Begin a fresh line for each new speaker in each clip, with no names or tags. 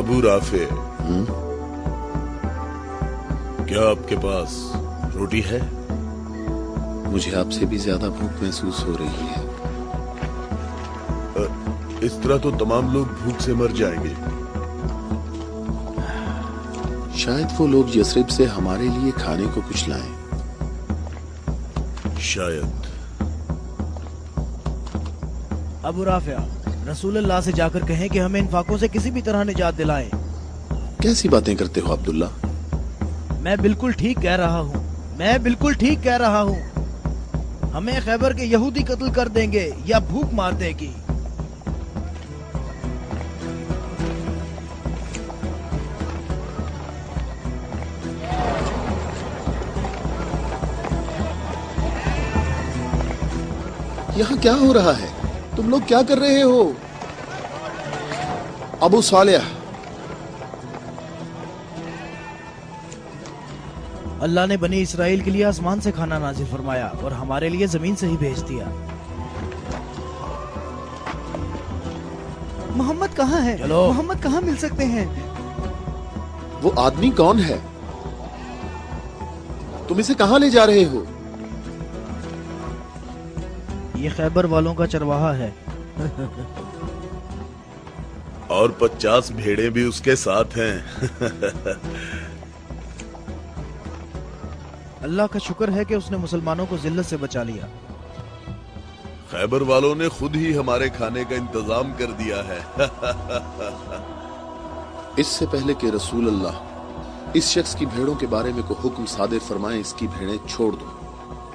Abu Rafe, क्या आपके पास रोटी है?
मुझे आपसे भी ज्यादा भूख महसूस हो रही है।
इस तरह तो तमाम लोग भूख से मर जाएंगे।
शायद वो लोग यसरिब से हमारे लिए खाने को कुछ लाएं।
शायद।
अबू राफिया, रसूलुल्लाह से जाकर कहें कि हमें इन फाकों से किसी भी तरह निजात दिलाएं।
कैसी बातें करते हो अब्दुल्ला?
मैं बिल्कुल ठीक कह रहा हूँ, मैं बिल्कुल ठीक कह रहा हूँ। हमें खैबर के यहूदी कत्ल कर देंगे या भूख मार देगी।
यहाँ क्या हो रहा है? तुम लोग क्या कर रहे हो? अबू सालेह,
अल्लाह ने बनी इसराइल के लिए आसमान से खाना नाजिल फरमाया और हमारे लिए जमीन से ही भेज दिया।
मोहम्मद कहाँ है?
चलो।
मोहम्मद कहाँ मिल सकते हैं?
वो आदमी कौन है? तुम इसे कहाँ ले जा रहे हो?
ये खैबर वालों का चरवाहा है।
और 50 भेड़ें भी उसके साथ हैं।
अल्लाह का शुक्र है कि उसने मुसलमानों को जिल्लत से बचा लिया।
खैबर वालों ने खुद ही हमारे खाने का इंतजाम कर दिया है।
इससे पहले कि रसूल अल्लाह इस शख्स की भेड़ों के बारे में कोई हुक्म सादिर फरमाए, इसकी भेड़ें छोड़ दो।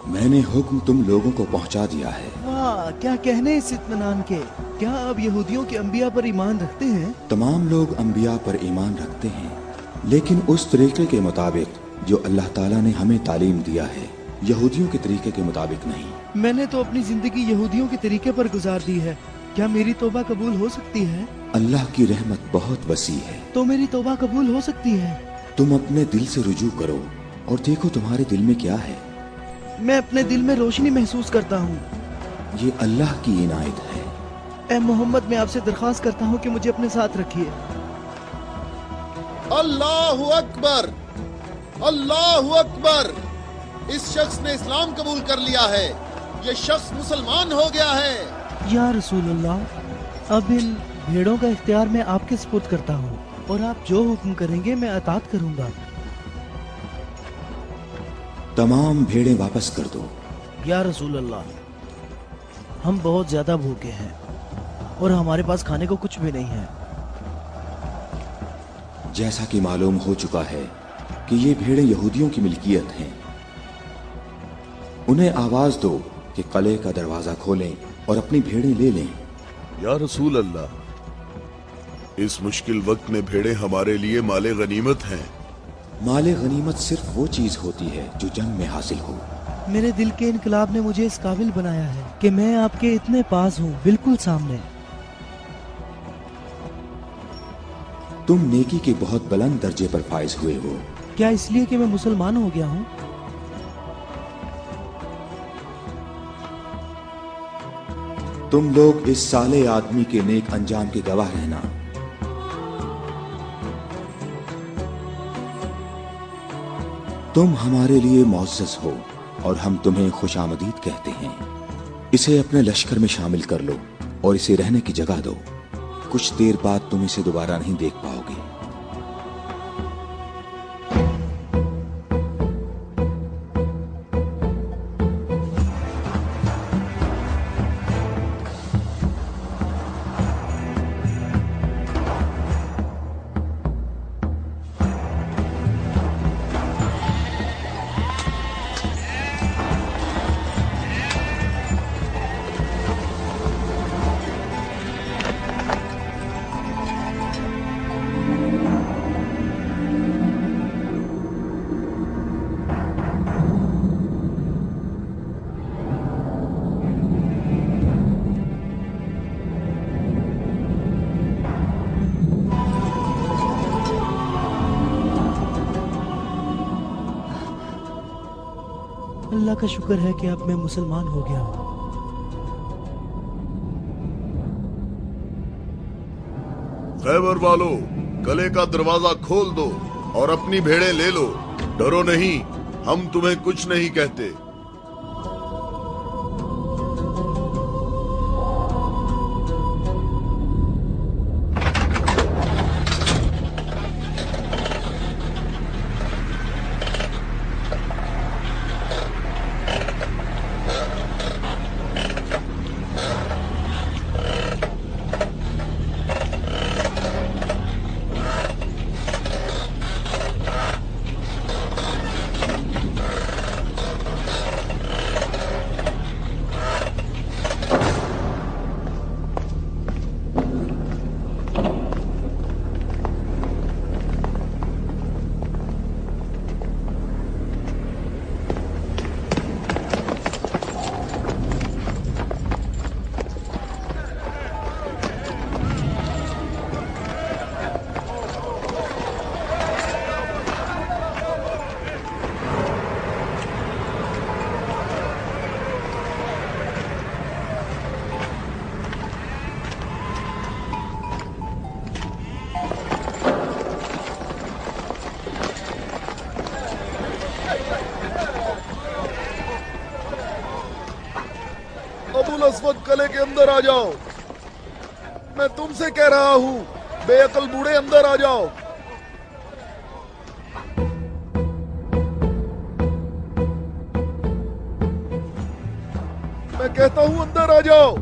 मैंने हुक्म तुम लोगों को पहुंचा दिया है।
वाह, क्या कहने इस इत्मीनान के। क्या आप यहूदियों के अंबिया पर ईमान रखते हैं?
तमाम लोग अंबिया पर ईमान रखते हैं, लेकिन उस तरीके के मुताबिक जो अल्लाह ताला ने हमें तालीम दिया है, यहूदियों के तरीके के मुताबिक नहीं।
मैंने तो अपनी जिंदगी यहूदियों के तरीके पर गुजार दी है। क्या मेरी तौबा कबूल हो सकती है?
अल्लाह की रहमत बहुत वसी है।
तो मेरी तौबा कबूल हो सकती है?
तुम अपने दिल से रुजू करो और देखो तुम्हारे दिल में क्या है।
मैं अपने दिल में रोशनी महसूस करता हूँ।
ये अल्लाह की इनायत है।
ए मोहम्मद, मैं आपसे दरख्वास्त करता हूँ कि मुझे अपने साथ रखिए।
अल्लाहु अकबर, अल्लाहु अकबर। इस शख्स ने इस्लाम कबूल कर लिया है। ये शख्स मुसलमान हो गया है।
या रसूलुल्लाह, अब इन भेड़ों का इख्तियार मैं आपके सुपुर्द करता हूँ और आप जो हुक्म करेंगे मैं अतात करूंगा।
तमाम भेड़ें वापस कर दो।
या रसूल अल्लाह, हम बहुत ज्यादा भूखे हैं और हमारे पास खाने को कुछ भी नहीं है।
जैसा कि मालूम हो चुका है कि ये भेड़ें यहूदियों की मिल्कियत हैं, उन्हें आवाज दो कि किले का दरवाजा खोलें और अपनी भेड़ें ले लें।
या रसूल अल्लाह, इस मुश्किल वक्त में भेड़ें हमारे लिए माले गनीमत हैं।
माले गनीमत सिर्फ वो चीज होती है जो जंग में हासिल हो।
मेरे दिल के इनकलाब ने मुझे इस काबिल बनाया है कि मैं आपके इतने पास हूँ, बिल्कुल सामने।
तुम नेकी के बहुत बुलंद दर्जे पर फाइज हुए हो।
क्या इसलिए कि मैं मुसलमान हो गया हूँ?
तुम लोग इस साले आदमी के नेक अंजाम के गवाह रहना। तुम हमारे लिए मुअज़्ज़ज़ हो और हम तुम्हें खुशामदीद कहते हैं। इसे अपने लश्कर में शामिल कर लो और इसे रहने की जगह दो। कुछ देर बाद तुम इसे दोबारा नहीं देख पाओगे।
अल्लाह का शुक्र है कि अब मैं मुसलमान हो गया हूँ।
खैबर वालों, कले का दरवाजा खोल दो और अपनी भेड़ें ले लो। डरो नहीं, हम तुम्हें कुछ नहीं कहते। अबुल अस्वद कले के अंदर आ जाओ। मैं तुमसे कह रहा हूं, बेअकल बूढ़े अंदर आ जाओ। मैं कहता हूं अंदर आ जाओ।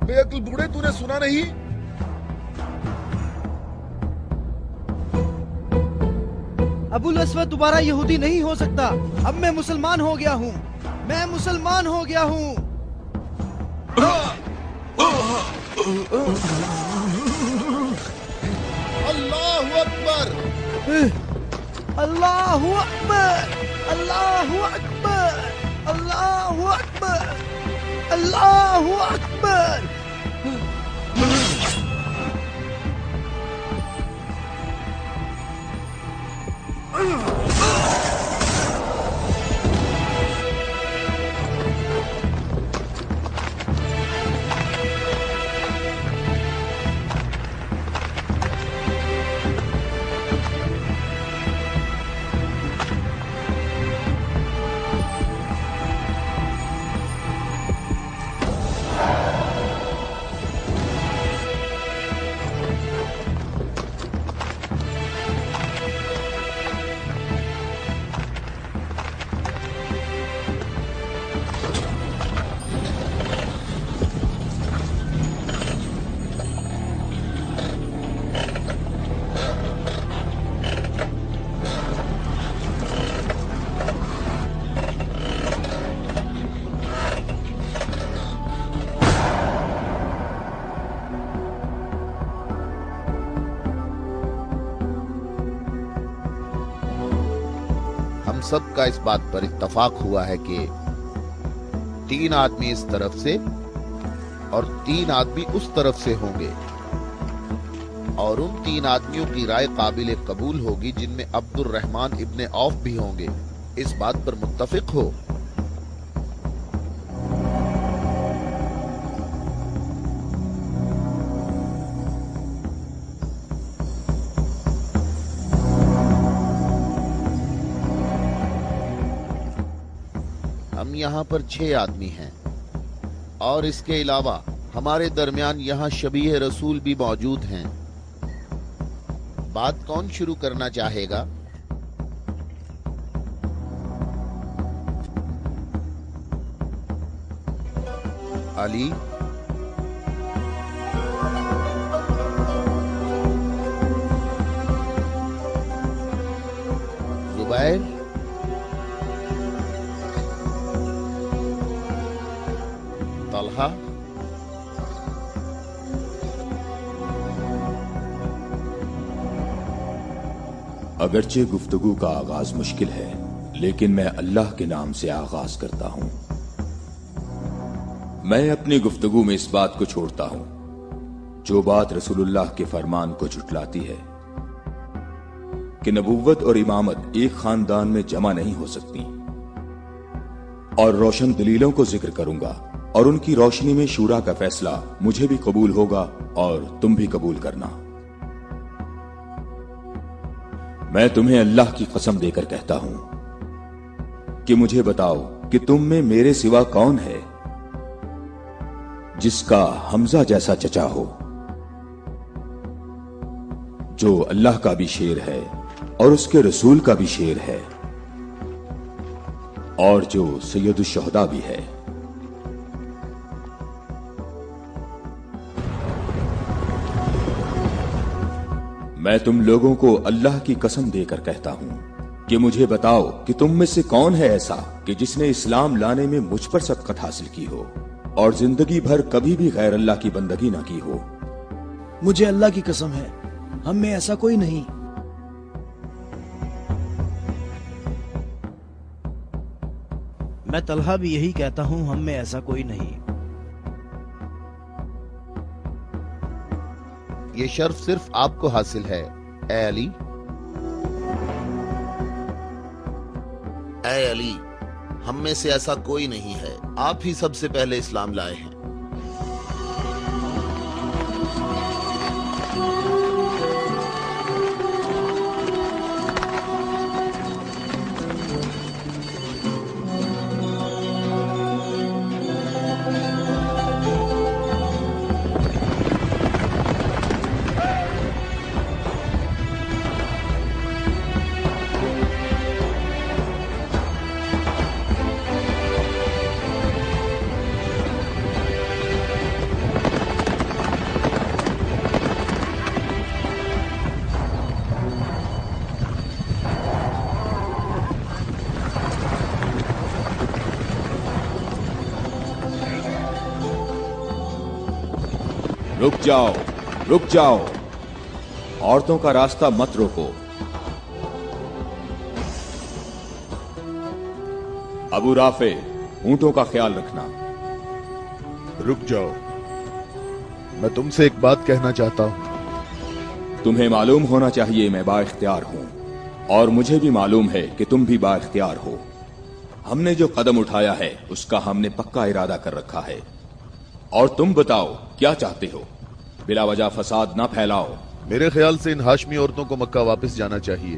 बेअकल बूढ़े, तूने सुना नहीं?
अबुल अस्वद दोबारा यहूदी नहीं हो सकता। अब मैं मुसलमान हो गया हूँ। मैं मुसलमान हो गया हूँ।
अल्लाहु अकबर,
अल्लाहु अकबर, अल्लाहु अकबर, अल्लाहु अकबर, अल्लाहु अकबर।
सबका इस बात पर इत्तफाक हुआ है कि 3 आदमी इस तरफ से और 3 आदमी उस तरफ से होंगे, और उन 3 आदमियों की राय काबिल कबूल होगी जिनमें अब्दुर रहमान इब्ने औफ भी होंगे। इस बात पर मुत्तफिक हो। हम यहाँ पर 6 आदमी हैं, और इसके अलावा हमारे दरमियान यहाँ शबीह रसूल भी मौजूद हैं। बात कौन शुरू करना चाहेगा? अली, जुबैर, तलहा,
अगरचे गुफ्तगू का आगाज मुश्किल है, लेकिन मैं अल्लाह के नाम से आगाज करता हूं। मैं अपनी गुफ्तगू में इस बात को छोड़ता हूं जो बात रसूलुल्लाह के फरमान को झुटलाती है कि नबुव्वत और इमामत एक खानदान में जमा नहीं हो सकती, और रोशन दलीलों को जिक्र करूंगा और उनकी रोशनी में शूरा का फैसला मुझे भी कबूल होगा और तुम भी कबूल करना। मैं तुम्हें अल्लाह की कसम देकर कहता हूं कि मुझे बताओ कि तुम में मेरे सिवा कौन है जिसका हमजा जैसा चचा हो, जो अल्लाह का भी शेर है और उसके रसूल का भी शेर है और जो सैयदुल शुहदा भी है। मैं तुम लोगों को अल्लाह की कसम देकर कहता हूं कि मुझे बताओ कि तुम में से कौन है ऐसा कि जिसने इस्लाम लाने में मुझ पर सबकत हासिल की हो और जिंदगी भर कभी भी गैर अल्लाह की बंदगी ना की हो।
मुझे अल्लाह की कसम है, हम में ऐसा कोई नहीं। मैं तलहा भी यही कहता हूं, हम में ऐसा कोई नहीं।
ये शर्फ सिर्फ आपको हासिल है ए अली।
ऐ अली, हम में से ऐसा कोई नहीं है, आप ही सबसे पहले इस्लाम लाए हैं।
रुक जाओ, औरतों का रास्ता मत रोको। अबू राफे, ऊंटों का ख्याल रखना।
रुक जाओ, मैं तुमसे एक बात कहना चाहता हूं।
तुम्हें मालूम होना चाहिए मैं बाइख्तियार हूं और मुझे भी मालूम है कि तुम भी बाइख्तियार हो। हमने जो कदम उठाया है उसका हमने पक्का इरादा कर रखा है। और तुम बताओ क्या चाहते हो? बिला वजह फसाद ना फैलाओ।
मेरे ख्याल से इन हाशमी औरतों को मक्का वापस जाना चाहिए।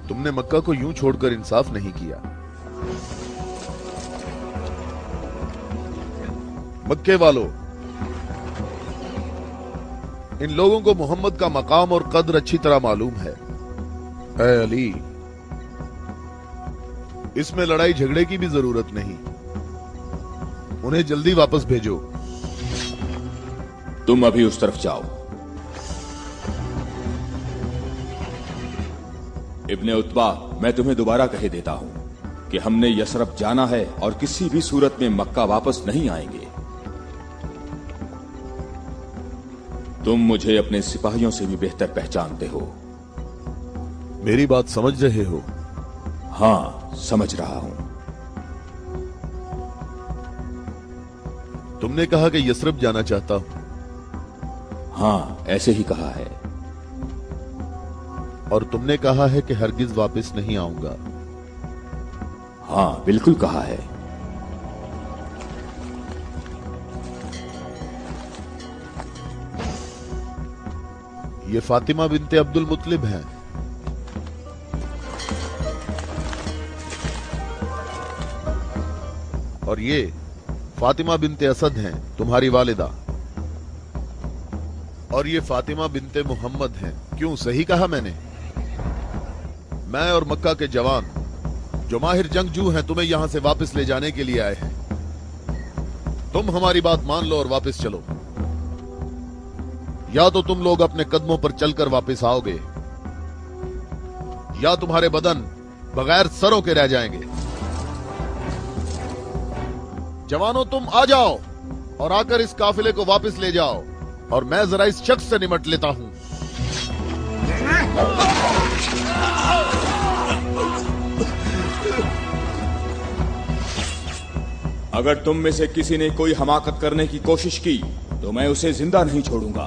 तुमने मक्का को यूं छोड़कर इंसाफ नहीं किया। मक्के वालों, इन लोगों को मोहम्मद का मकाम और कद्र अच्छी तरह मालूम है। ऐ अली, इसमें लड़ाई झगड़े की भी जरूरत नहीं, उन्हें जल्दी वापस भेजो।
तुम अभी उस तरफ जाओ। इब्ने उतबा, मैं तुम्हें दोबारा कह देता हूं कि हमने यसरब जाना है और किसी भी सूरत में मक्का वापस नहीं आएंगे। तुम मुझे अपने सिपाहियों से भी बेहतर पहचानते हो।
मेरी बात समझ रहे हो?
हां, समझ रहा हूं।
तुमने कहा कि यसरब जाना चाहता हूं।
हां, ऐसे ही कहा है।
और तुमने कहा है कि हरगिज वापस नहीं आऊंगा।
हां, बिल्कुल कहा है।
ये फातिमा बिनते अब्दुल मुत्तलिब हैं। और ये फातिमा बिनते असद हैं, तुम्हारी वालिदा। और ये फातिमा बिनते मोहम्मद हैं। क्यों, सही कहा मैंने? मैं और मक्का के जवान जो माहिर जंगजू हैं तुम्हें यहां से वापस ले जाने के लिए आए हैं। तुम हमारी बात मान लो और वापस चलो, या तो तुम लोग अपने कदमों पर चलकर वापस आओगे या तुम्हारे बदन बगैर सरों के रह जाएंगे। जवानों, तुम आ जाओ और आकर इस काफिले को वापस ले जाओ और मैं जरा इस शख्स से निमट लेता हूं।
अगर तुम में से किसी ने कोई हमाकत करने की कोशिश की तो मैं उसे जिंदा नहीं छोड़ूंगा।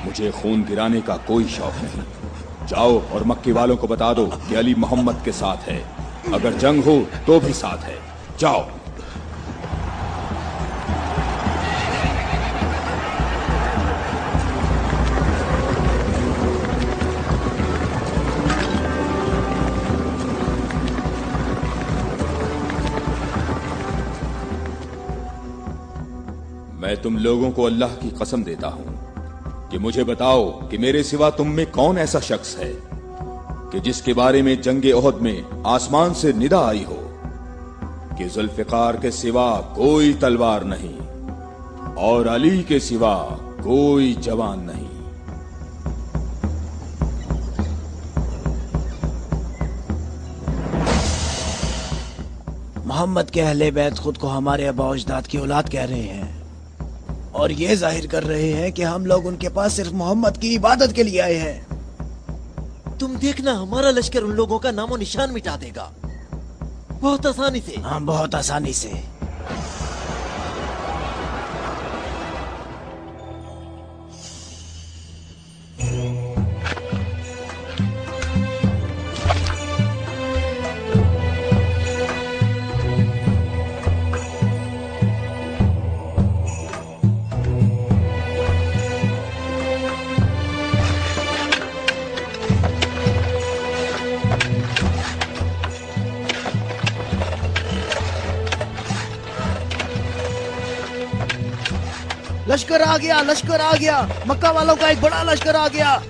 मुझे खून गिराने का कोई शौक नहीं। जाओ और मक्के वालों को बता दो कि अली मोहम्मद के साथ है, अगर जंग हो तो भी साथ है। जाओ। मैं तुम लोगों को अल्लाह की कसम देता हूं कि मुझे बताओ कि मेरे सिवा तुम में कौन ऐसा शख्स है कि जिसके बारे में जंगे ओहद में आसमान से निदा आई हो कि जुल्फिकार के सिवा कोई तलवार नहीं और अली के सिवा कोई जवान नहीं।
मोहम्मद के अहले बैत खुद को हमारे आबा अजदाद की औलाद कह रहे हैं और ये जाहिर कर रहे हैं कि हम लोग उनके पास सिर्फ मोहम्मद की इबादत के लिए आए हैं।
तुम देखना हमारा लश्कर उन लोगों का नामो निशान मिटा देगा, बहुत आसानी से।
हाँ, बहुत आसानी से। लश्कर आ गया, लश्कर आ गया, मक्का वालों का एक बड़ा लश्कर आ गया।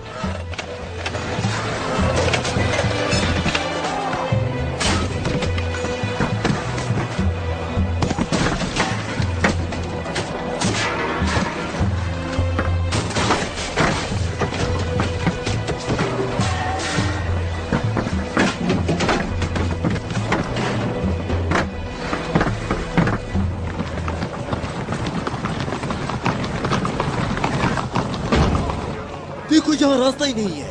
देखो यहाँ रास्ता ही नहीं है।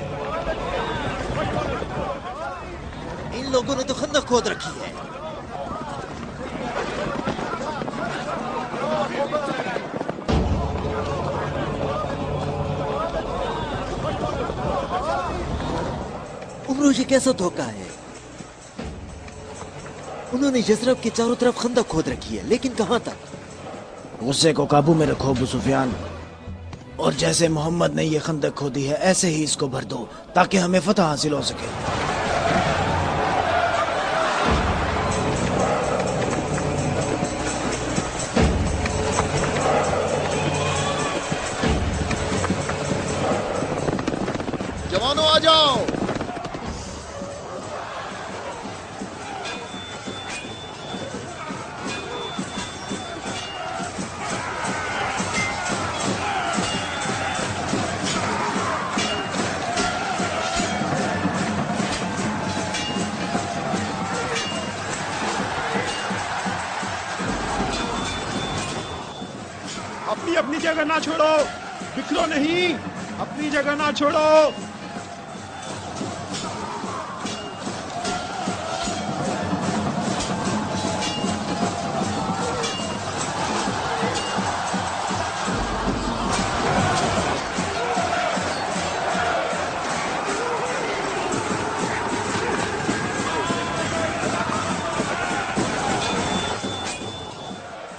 इन लोगों ने तो खंदक खोद रखी है। उमरो, ये कैसा धोखा है। उन्होंने यसरब के चारों तरफ खंदक खोद रखी है, लेकिन कहां तक?
गुस्से को काबू में रखो अबू सुफियान, और जैसे मोहम्मद ने ये खंदक खोदी है ऐसे ही इसको भर दो ताकि हमें फतह हासिल हो सके।
जवानों आ जाओ।
अपनी अपनी जगह ना छोड़ो, बिखरो नहीं, अपनी जगह ना छोड़ो।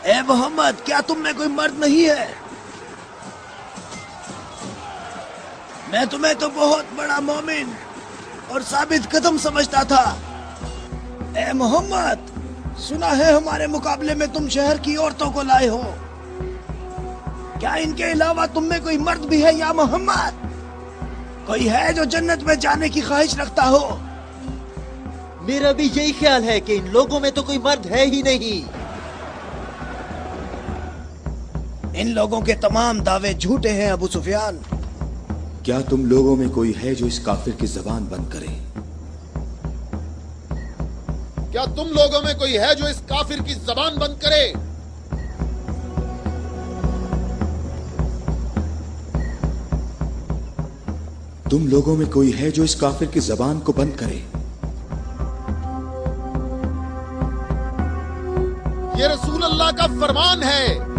ए मोहम्मद, क्या तुम में कोई मर्द नहीं है? मैं तुम्हें तो बहुत बड़ा मोमिन और साबित कदम समझता था। ए मोहम्मद, सुना है हमारे मुकाबले में तुम शहर की औरतों को लाए हो। क्या इनके अलावा तुम में कोई मर्द भी है या मोहम्मद? कोई है जो जन्नत में जाने की ख्वाहिश रखता हो?
मेरा भी यही ख्याल है कि इन लोगों में तो कोई मर्द है ही नहीं।
इन लोगों के तमाम दावे झूठे हैं अबू सुफियान।
क्या तुम लोगों में कोई है जो इस काफिर की जबान बंद करे?
क्या तुम लोगों में कोई है जो इस काफिर की जबान बंद करे?
तुम लोगों में कोई है जो इस काफिर की जबान को बंद करे?
ये रसूल अल्लाह का फरमान है।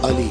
अली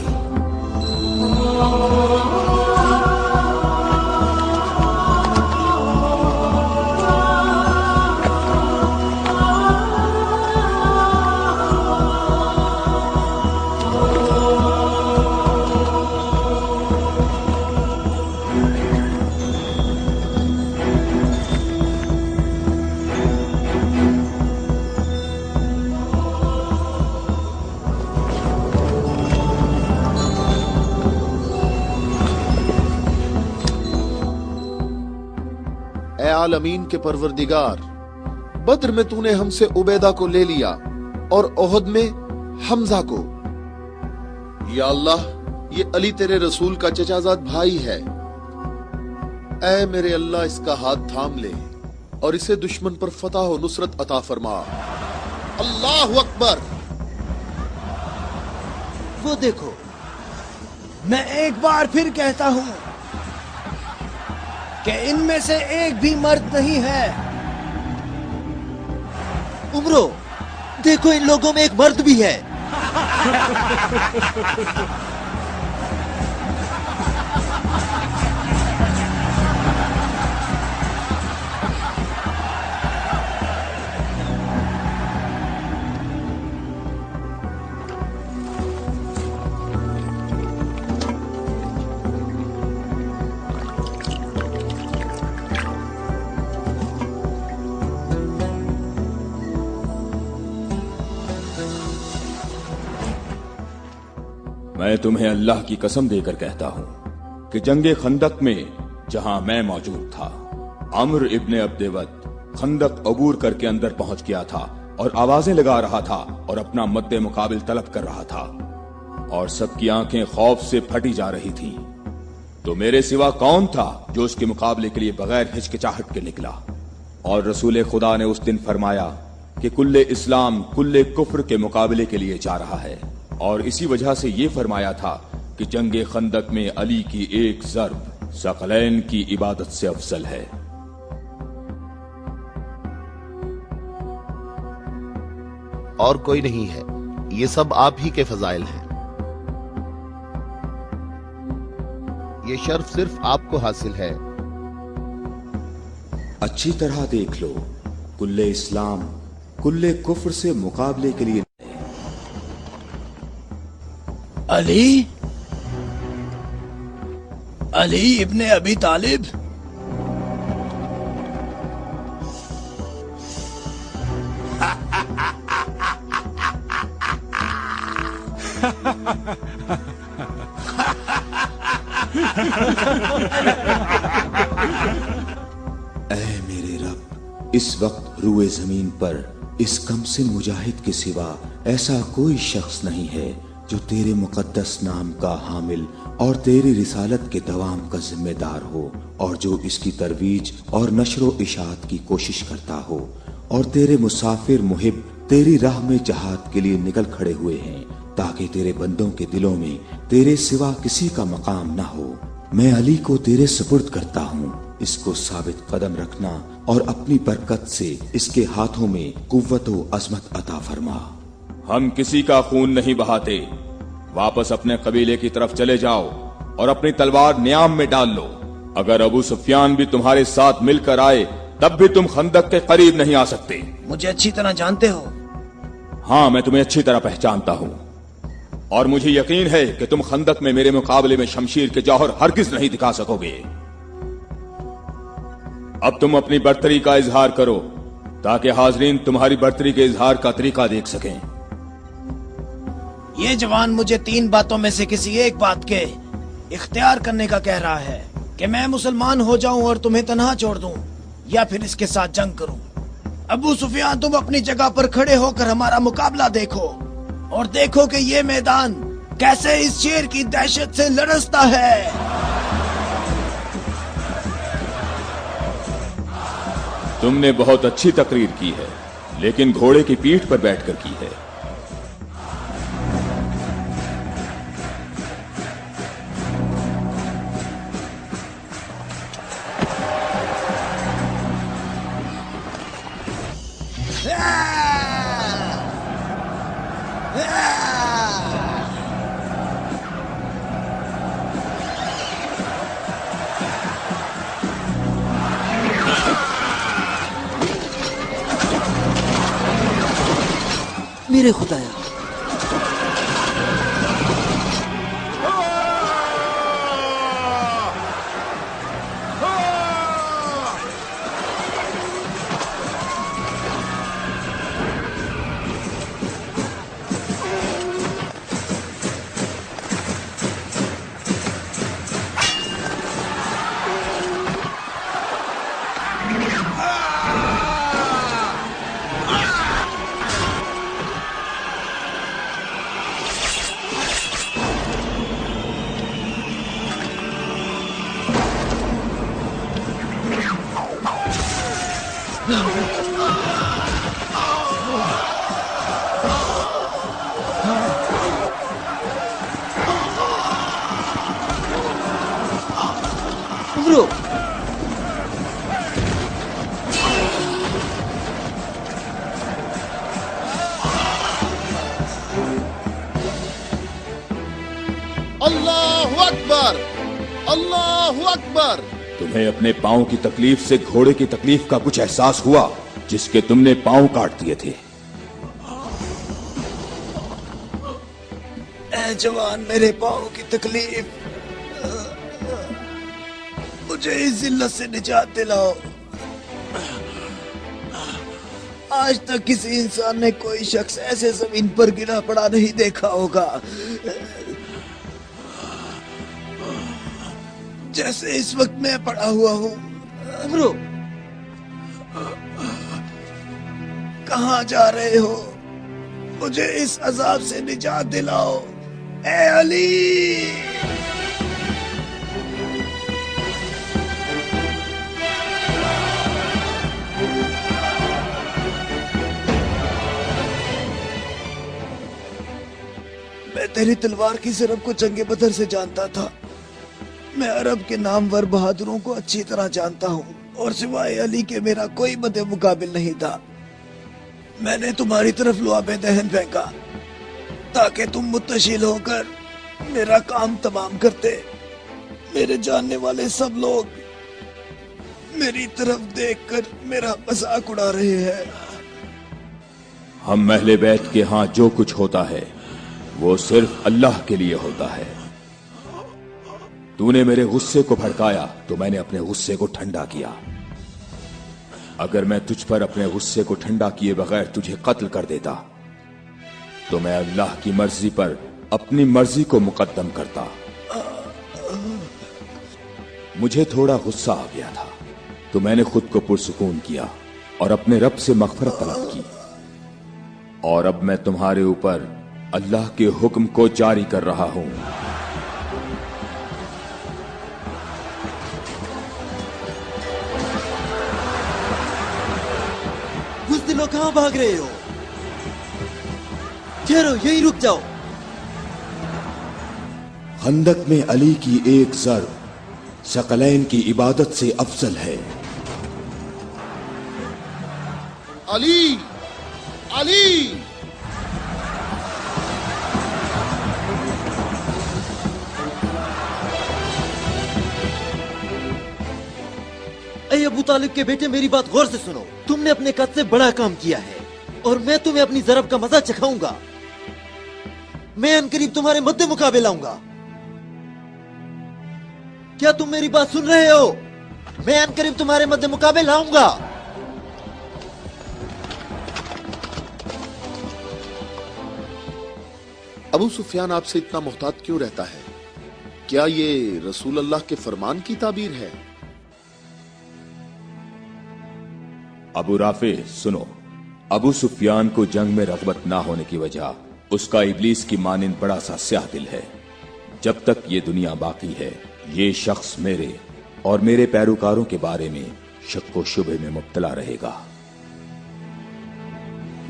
आलमीन के परवरदिगार, बद्र में तूने हमसे उबैदा को ले लिया और ओहद में हमजा को। या अल्लाह, ये अली तेरे रसूल का चचाजाद भाई है। ऐ मेरे अल्लाह, इसका हाथ थाम ले और इसे दुश्मन पर फतह और नुसरत अता फरमा। अल्लाहु अकबर।
वो देखो,
मैं एक बार फिर कहता हूं कि इनमें से एक भी मर्द नहीं है।
उमरो, देखो इन लोगों में एक मर्द भी है।
मैं तुम्हें अल्लाह की कसम देकर कहता हूं कि जंगे खंदक में जहां मैं मौजूद था, अम्र इब्ने अब्देवत खंदक अबूर करके अंदर पहुंच गया था और आवाजें लगा रहा था और अपना मद्दे मुकाबिल तलब कर रहा था और सबकी आंखें खौफ से फटी जा रही थीं। तो मेरे सिवा कौन था जो उसके मुकाबले के लिए बगैर हिचकिचाहट के निकला? और रसूल खुदा ने उस दिन फरमाया कि कुल्ले इस्लाम कुल्ले कुफ्र के मुकाबले के लिए जा रहा है, और इसी वजह से ये फरमाया था कि जंगे खंदक में अली की एक ज़र्ब सकलैन की इबादत से अफजल है।
और कोई नहीं है, ये सब आप ही के फजाइल हैं। ये शर्फ सिर्फ आपको हासिल है।
अच्छी तरह देख लो, कुल्ले इस्लाम कुल्ले कुफ्र से मुकाबले के लिए
अली, अली इब्ने अबी तालिब।
ऐ मेरे रब, इस वक्त रुए जमीन पर इस कमसिन मुजाहिद के सिवा ऐसा कोई शख्स नहीं है जो तेरे मुकद्दस नाम का हामिल और तेरी रिसालत के दवाम का जिम्मेदार हो, और जो इसकी तरवीज और नशरो इशात की कोशिश करता हो, और तेरे मुसाफिर मुहिब तेरी राह में जहाद के लिए निकल खड़े हुए हैं ताकि तेरे बंदों के दिलों में तेरे सिवा किसी का मकाम ना हो। मैं अली को तेरे सुपुर्द करता हूँ, इसको साबित कदम रखना और अपनी बरकत से इसके हाथों में कुव्वत व अजमत अता फरमा।
हम किसी का खून नहीं बहाते, वापस अपने कबीले की तरफ चले जाओ और अपनी तलवार न्याम में डाल लो। अगर अबू सुफियान भी तुम्हारे साथ मिलकर आए तब भी तुम खंदक के करीब नहीं आ सकते।
मुझे अच्छी तरह जानते हो?
हाँ, मैं तुम्हें अच्छी तरह पहचानता हूँ और मुझे यकीन है कि तुम खंदक में मेरे मुकाबले में शमशीर के जौहर हरगिज नहीं दिखा सकोगे। अब तुम अपनी बर्तरी का इजहार करो ताकि हाजरीन तुम्हारी बर्तरी के इजहार का तरीका देख सकें।
ये जवान मुझे 3 बातों में से किसी एक बात के इख्तियार करने का कह रहा है कि मैं मुसलमान हो जाऊं और तुम्हें तन्हा छोड़ दूं, या फिर इसके साथ जंग करूं। अबू सुफियान, तुम अपनी जगह पर खड़े होकर हमारा मुकाबला देखो और देखो कि ये मैदान कैसे इस शेर की दहशत से लरसता है।
तुमने बहुत अच्छी तकरीर की है, लेकिन घोड़े की पीठ पर बैठकर की है।
मेरे खुदाया,
अल्लाहु अकबर, अल्लाहु अकबर।
तुम्हें अपने पांव की तकलीफ से घोड़े की तकलीफ का कुछ एहसास हुआ जिसके तुमने पांव काट दिए थे?
ए जवान, मेरे पाँव की तकलीफ, मुझे इस जिल्लत से निजात दिलाओ। आज तक किसी इंसान ने कोई शख्स ऐसे जमीन पर गिरा पड़ा नहीं देखा होगा जैसे इस वक्त मैं पड़ा हुआ हूँ।
अमरो,
कहाँ जा रहे हो? मुझे इस अजाब से निजात दिलाओ, ए अली। मैं तेरी तलवार की ज़रब को जंगे बदर से जानता था। मैं अरब के नामवर बहादुरों को अच्छी तरह जानता हूँ और सिवाय अली के मेरा कोई मदे मुकाबिल नहीं था। मैंने तुम्हारी तरफ लुआबे दहन फेंका ताकि तुम मुत्तशिल होकर मेरा काम तमाम करते। मेरे जानने वाले सब लोग मेरी तरफ देखकर मेरा मजाक उड़ा रहे हैं।
हम महले बैत के यहाँ जो कुछ होता है वो सिर्फ अल्लाह के लिए होता है। तूने मेरे गुस्से को भड़काया तो मैंने अपने गुस्से को ठंडा किया। अगर मैं तुझ पर अपने गुस्से को ठंडा किए बगैर तुझे कत्ल कर देता तो मैं अल्लाह की मर्जी पर अपनी मर्जी को मुकद्दम करता। मुझे थोड़ा गुस्सा आ गया था तो मैंने खुद को पुरसुकून किया और अपने रब से मग़फ़िरत तलब की। और अब मैं तुम्हारे ऊपर अल्लाह के हुक्म को जारी कर रहा हूं।
बुज़दिलों, कहां भाग रहे हो? ठहरो, यहीं रुक जाओ।
खंदक में अली की एक ज़र्ब सकलैन की इबादत से अफजल है।
अली, अली।
ऐ अबू तालिब के बेटे, मेरी बात गौर से सुनो। तुमने अपने कद से बड़ा काम किया है और मैं तुम्हें अपनी ज़रब का मजा चखाऊंगा। मैं अनकरीब तुम्हारे मद्दे मुकाबले आऊंगा। क्या तुम मेरी बात सुन रहे हो? मैं अनकरीब तुम्हारे मद्दे मुकाबले लाऊंगा।
अबू सुफियान आपसे इतना मोहतात क्यों रहता है? क्या ये रसूल अल्लाह के फरमान की ताबीर है?
अबू राफे सुनो, अबू सुफियान को जंग में रग़बत ना होने की वजह उसका इब्लीस की मानिंद बड़ा सा स्याह दिल है। जब तक ये दुनिया बाकी है ये शख्स मेरे और मेरे पैरोकारों के बारे में शक व शुबे में मुब्तला रहेगा।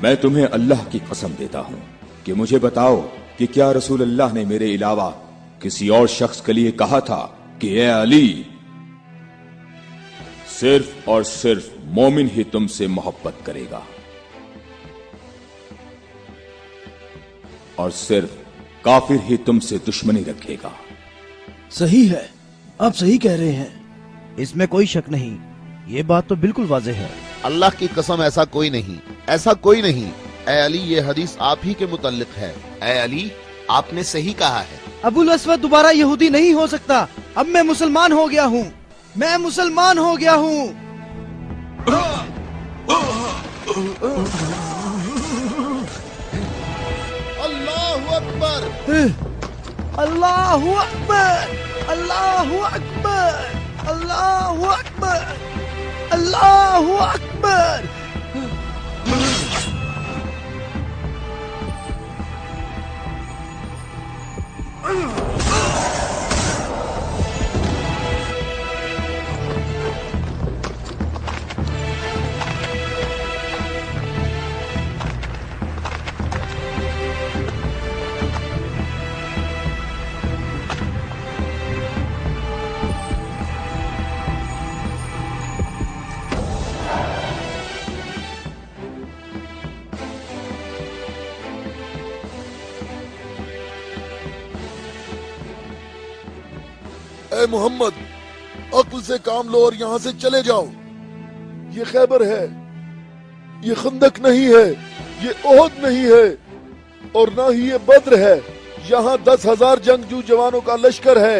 मैं तुम्हें अल्लाह की कसम देता हूं कि मुझे बताओ कि क्या रसूल अल्लाह ने मेरे अलावा किसी और शख्स के लिए कहा था कि ए अली, सिर्फ और सिर्फ मोमिन ही तुमसे मोहब्बत करेगा और सिर्फ काफिर ही तुमसे दुश्मनी रखेगा।
सही है, आप सही कह रहे हैं, इसमें कोई शक नहीं। ये बात तो बिल्कुल वाज़ेह है।
अल्लाह की कसम, ऐसा कोई नहीं, ऐसा कोई नहीं। ए अली, ये हदीस आप ही के मुतल्लिक है।
ए अली, आपने सही कहा है।
अबुल अस्वद दोबारा यहूदी नहीं हो सकता। अब मैं मुसलमान हो गया हूँ, मैं मुसलमान हो गया हूँ।
अल्लाहु अकबर,
अल्लाहु अकबर, अल्लाहु अकबर, अल्लाहु अकबर, अल्लाहु अकबर।
اے محمد عقل سے کام لو اور یہاں سے چلے جاؤ. یہ خیبر ہے, یہ خندق نہیں ہے, یہ احد نہیں ہے, اور نہ ہی یہ بدر ہے. یہاں 10,000 جنگجو جوانوں کا لشکر ہے.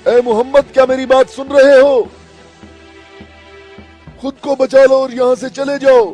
اے محمد کیا میری بات سن رہے ہو؟ خود کو بچا لو اور یہاں سے چلے جاؤ.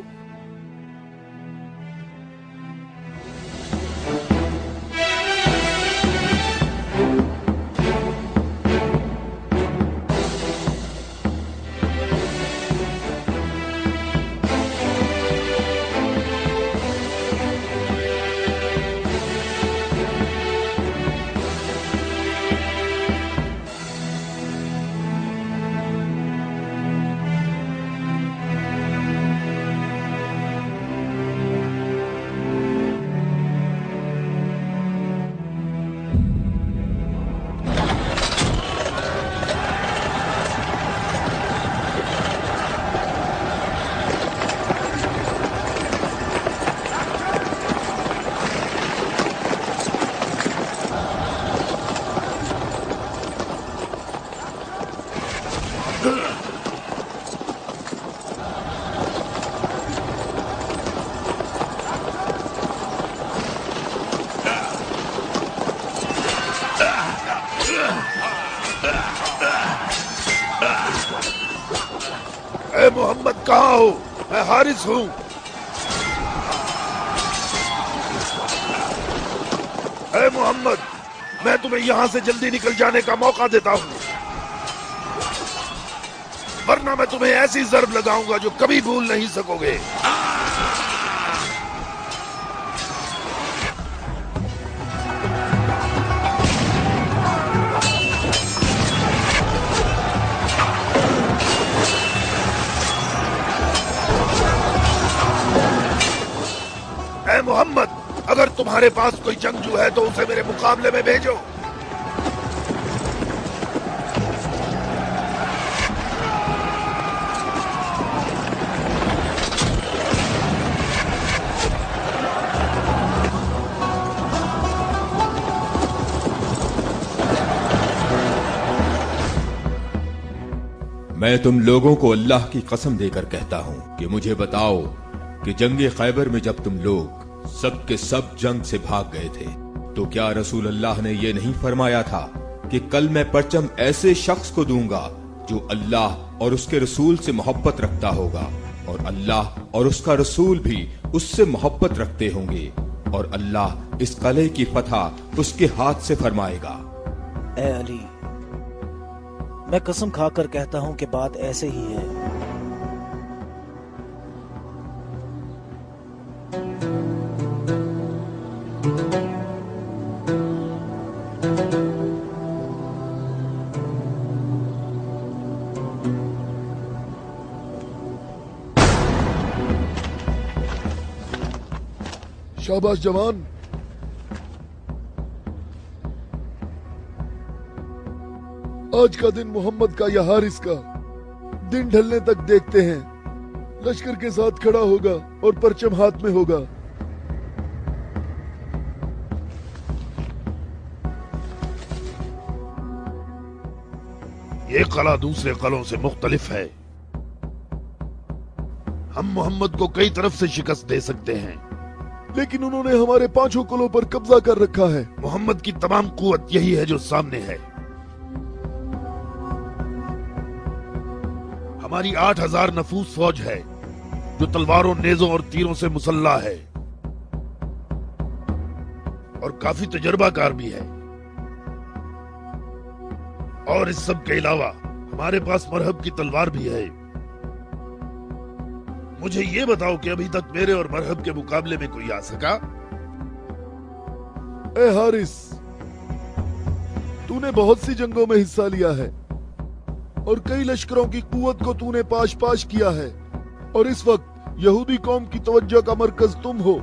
اے محمد کہاں ہو؟ میں حارث ہوں. اے محمد میں تمہیں یہاں سے جلدی نکل جانے کا موقع دیتا ہوں, ورنہ میں تمہیں ایسی ضرب لگاؤں گا جو کبھی بھول نہیں سکو گے. اے محمد اگر تمہارے پاس کوئی جنگجو ہے تو اسے میرے مقابلے میں بھیجو.
میں تم لوگوں کو اللہ کی قسم دے کر کہتا ہوں کہ مجھے بتاؤ کہ جنگ خیبر میں جب تم لوگ سب کے سب جنگ سے بھاگ گئے تھے تو کیا رسول اللہ نے یہ نہیں فرمایا تھا کہ کل میں پرچم ایسے شخص کو دوں گا جو اللہ اور اس کے رسول سے محبت رکھتا ہوگا, اور اللہ اور اس کا رسول بھی اس سے محبت رکھتے ہوں گے, اور اللہ اس قلعے کی فتح اس کے ہاتھ سے فرمائے گا.
اے علی میں قسم کھا کر کہتا ہوں کہ بات ایسے ہی ہے.
شاباش جوان. آج کا دن محمد کا یا حارث کا دن ڈھلنے تک دیکھتے ہیں. لشکر کے ساتھ کھڑا ہوگا اور پرچم ہاتھ میں ہوگا. یہ قلعہ دوسرے قلعوں سے مختلف ہے. ہم محمد کو کئی طرف سے شکست دے سکتے ہیں, لیکن انہوں نے ہمارے 5 قلعوں پر قبضہ کر رکھا ہے. محمد کی تمام قوت یہی ہے جو سامنے ہے. ہماری 8,000 نفوس فوج ہے جو تلواروں, نیزوں اور تیروں سے مسلح ہے, اور کافی تجربہ کار بھی ہے. اور اس سب کے علاوہ ہمارے پاس مرہب کی تلوار بھی ہے. مجھے یہ بتاؤ کہ ابھی تک میرے اور مرہب کے مقابلے میں کوئی آ سکا؟ اے حارث تو نے بہت سی جنگوں میں حصہ لیا ہے اور کئی لشکروں کی قوت کو تو نے پاش کیا ہے, اور اس وقت یہودی قوم کی توجہ کا مرکز تم ہو.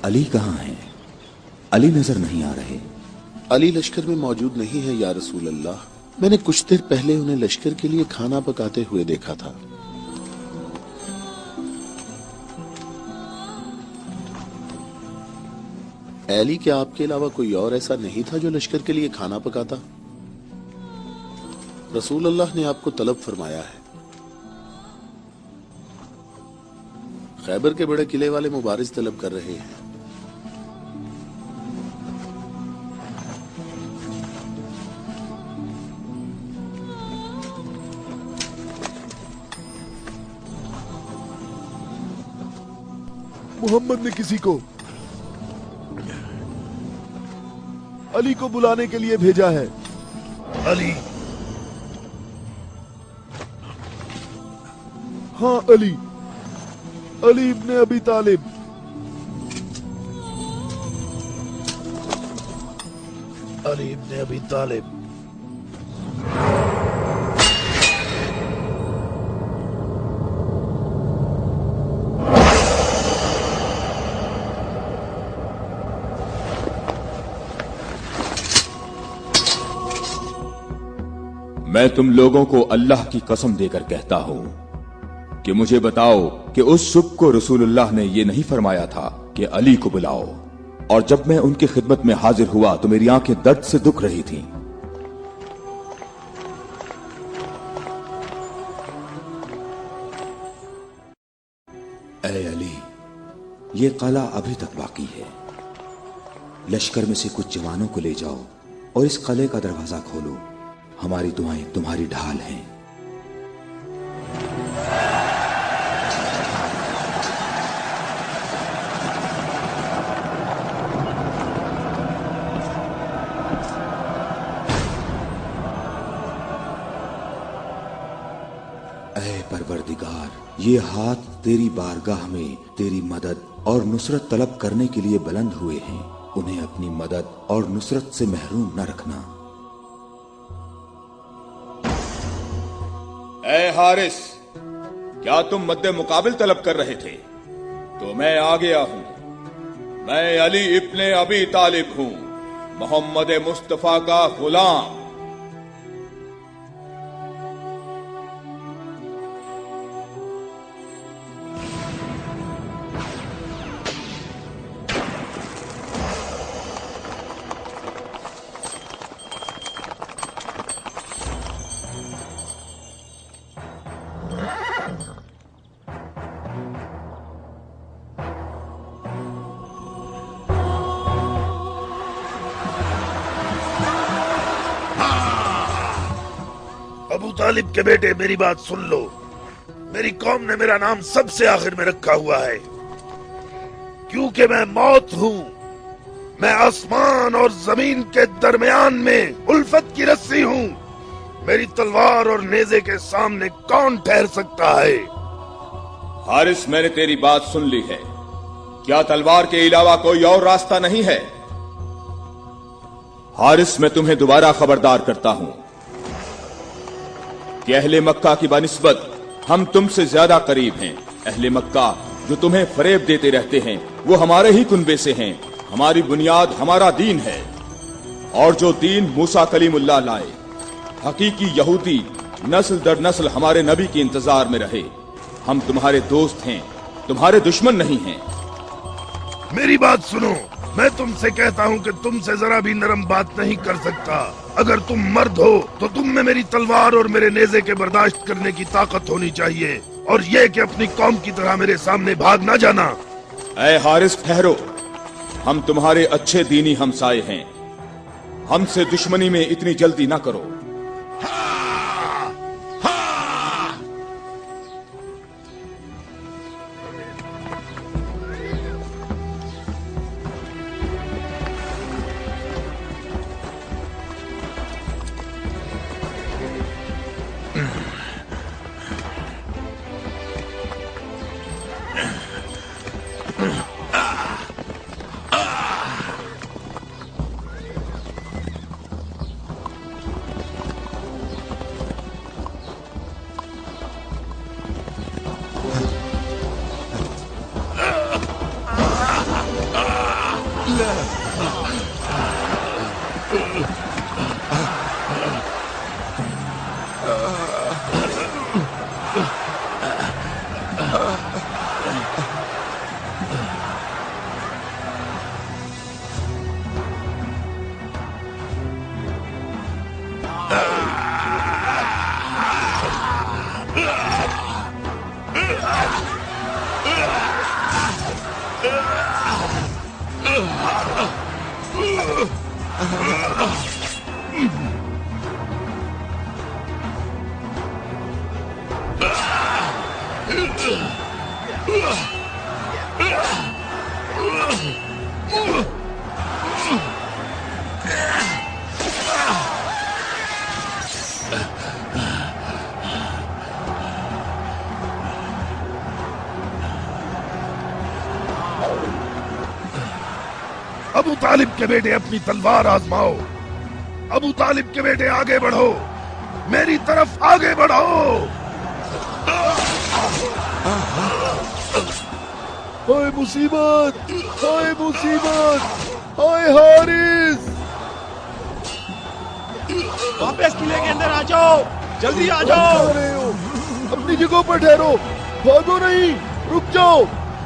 علی کہاں ہیں؟ علی نظر نہیں آ رہے.
علی لشکر میں موجود نہیں ہے یا رسول اللہ. میں نے کچھ دیر پہلے انہیں لشکر کے لیے کھانا پکاتے ہوئے دیکھا تھا. علی کیا آپ کے علاوہ کوئی اور ایسا نہیں تھا جو لشکر کے لیے کھانا پکاتا؟ رسول اللہ نے آپ کو طلب فرمایا ہے. خیبر کے بڑے قلعے والے مبارز طلب کر رہے ہیں.
محمد نے کسی کو علی کو بلانے کے لیے بھیجا ہے.
علی؟
ہاں علی ابن ابی طالب.
علی ابن ابی طالب.
میں تم لوگوں کو اللہ کی قسم دے کر کہتا ہوں کہ مجھے بتاؤ کہ اس صبح کو رسول اللہ نے یہ نہیں فرمایا تھا کہ علی کو بلاؤ، اور جب میں ان کی خدمت میں حاضر ہوا تو میری آنکھیں درد سے دکھ رہی تھیں.
اے علی، یہ قلعہ ابھی تک باقی ہے. لشکر میں سے کچھ جوانوں کو لے جاؤ اور اس قلعے کا دروازہ کھولو. ہماری دعائیں تمہاری ڈھال ہیں. اے پروردگار، یہ ہاتھ تیری بارگاہ میں تیری مدد اور نصرت طلب کرنے کے لیے بلند ہوئے ہیں. انہیں اپنی مدد اور نصرت سے محروم نہ رکھنا.
اے حارث، کیا تم مد مقابل طلب کر رہے تھے؟ تو میں آ گیا ہوں. میں علی ابن ابی طالب ہوں، محمد مصطفیٰ کا غلام.
ابو طالب کے بیٹے، میری بات سن لو. میری قوم نے میرا نام سب سے آخر میں رکھا ہوا ہے کیونکہ میں موت ہوں. میں آسمان اور زمین کے درمیان میں الفت کی رسی ہوں. میری تلوار اور نیزے کے سامنے کون ٹھہر سکتا ہے؟
حارث، میں نے تیری بات سن لی ہے. کیا تلوار کے علاوہ کوئی اور راستہ نہیں ہے؟ حارث، میں تمہیں دوبارہ خبردار کرتا ہوں کہ اہل مکہ کی بنسبت ہم تم سے زیادہ قریب ہیں. اہل مکہ جو تمہیں فریب دیتے رہتے ہیں وہ ہمارے ہی کنبے سے ہیں. ہماری بنیاد ہمارا دین ہے، اور جو دین موسیٰ کلیم اللہ لائے، حقیقی یہودی نسل در نسل ہمارے نبی کے انتظار میں رہے. ہم تمہارے دوست ہیں، تمہارے دشمن نہیں ہیں.
میری بات سنو، میں تم سے کہتا ہوں کہ تم سے ذرا بھی نرم بات نہیں کر سکتا. اگر تم مرد ہو تو تم میں میری تلوار اور میرے نیزے کے برداشت کرنے کی طاقت ہونی چاہیے، اور یہ کہ اپنی قوم کی طرح میرے سامنے بھاگ نہ جانا.
اے حارث، ٹھہرو. ہم تمہارے اچھے دینی ہمسائے ہیں. ہم سے دشمنی میں اتنی جلدی نہ کرو.
अबू तालिब के बेटे अपनी तलवार आजमाओ। अबू तालिब के बेटे आगे बढ़ो, मेरी तरफ आगे बढ़ो।
हाय मुसीबत, हाय मुसीबत, हाय हारिस।
वापस किले के अंदर आ जाओ, जल्दी आ जाओ।
अपनी जगह पर ठहरो, भागो नहीं, रुक जाओ।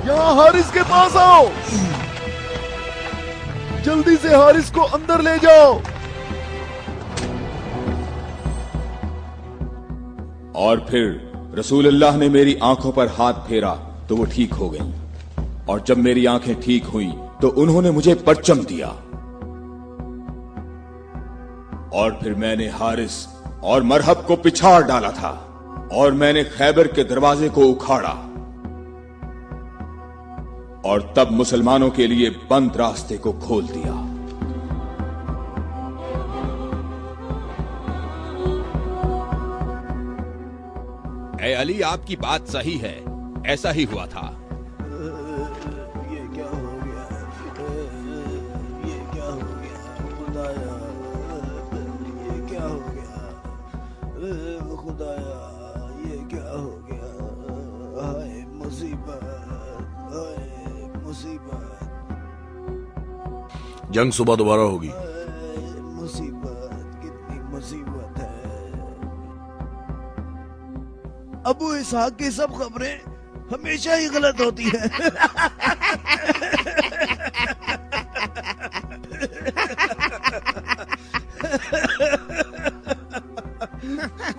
यहाँ हारिस के पास आओ, जल्दी से हारिस को अंदर ले जाओ।
और फिर रसूलुल्लाह ने मेरी आंखों पर हाथ फेरा तो वो ठीक हो गई, और जब मेरी आंखें ठीक हुई तो उन्होंने मुझे परचम दिया, और फिर मैंने हारिस और मरहब को पिछाड़ डाला था, और मैंने खैबर के दरवाजे को उखाड़ा, और तब मुसलमानों के लिए बंद रास्ते को खोल दिया।
ए अली, आपकी बात सही है, ऐसा ही हुआ था।
ये क्या हो गया? ये क्या हो गया खुदाया? ये क्या हो गया खुदाया? ये क्या हो गया? हाय मुसीबत, हाय मुसीबत,
जंग सुबह दोबारा होगी।
मुसीबत, कितनी मुसीबत है। अबू इसहाक की सब खबरें हमेशा ही गलत होती हैं।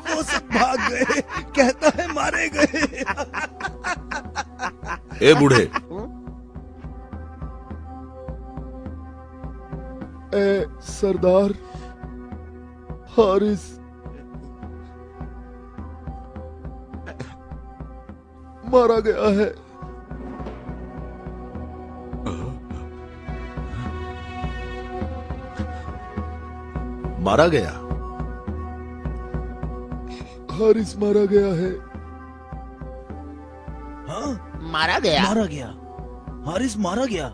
वो सब भाग गए, कहता है मारे गए।
ए बूढ़े,
ए सरदार, हारिस मारा गया है।
मारा गया?
हारिस मारा गया है।
हाँ,
मारा गया?
मारा गया, हारिस मारा गया।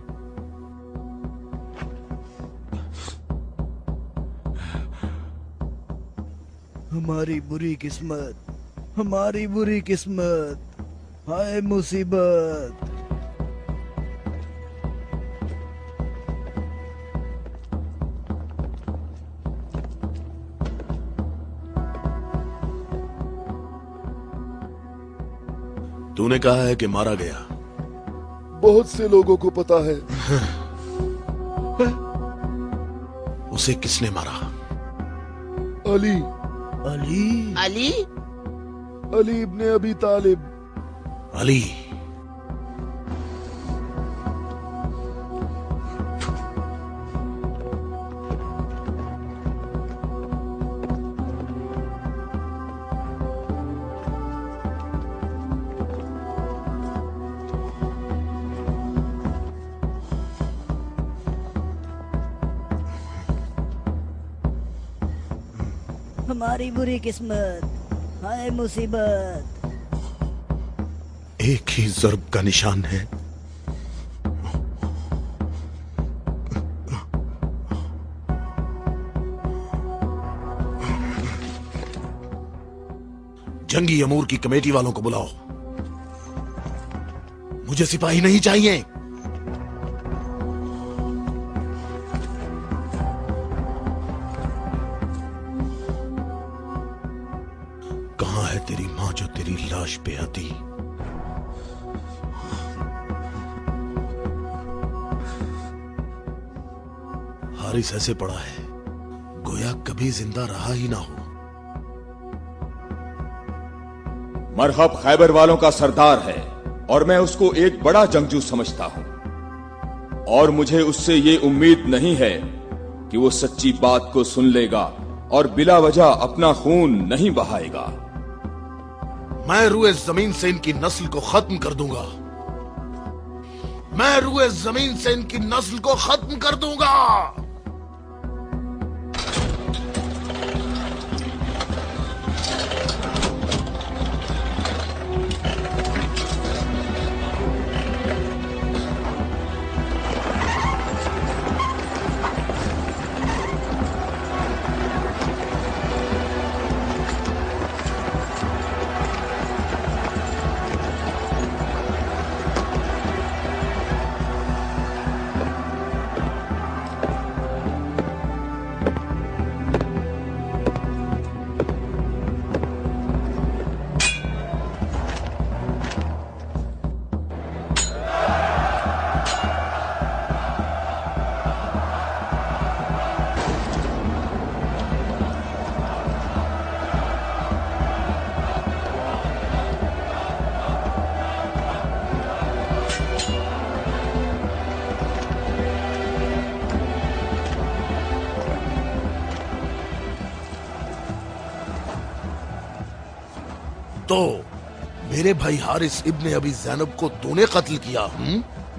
हमारी बुरी किस्मत, हमारी बुरी किस्मत, हाय मुसीबत।
तूने कहा है कि मारा गया।
बहुत से लोगों को पता है।
उसे किसने मारा?
अली,
अली,
अली?
अली इब्ने अबी तालिब।
अली?
हमारी बुरी किस्मत, हाय मुसीबत।
एक ही ज़र्ब का निशान है। जंगी अमूर की कमेटी वालों को बुलाओ। मुझे सिपाही नहीं चाहिए। कहां है तेरी मां जो तेरी लाश पे आती? हारिस ऐसे पड़ा है गोया कभी जिंदा रहा ही ना हो।
मरहब खैबर वालों का सरदार है और मैं उसको एक बड़ा जंगजू समझता हूं, और मुझे उससे ये उम्मीद नहीं है कि वो सच्ची बात को सुन लेगा और बिला वजह अपना खून नहीं बहाएगा।
मैं रुए जमीन से इनकी नस्ल को खत्म कर दूंगा। मैं रुए जमीन से इनकी नस्ल को खत्म कर दूंगा। तो मेरे भाई हारिस इब्ने अबी ज़ैनब को तूने कत्ल किया?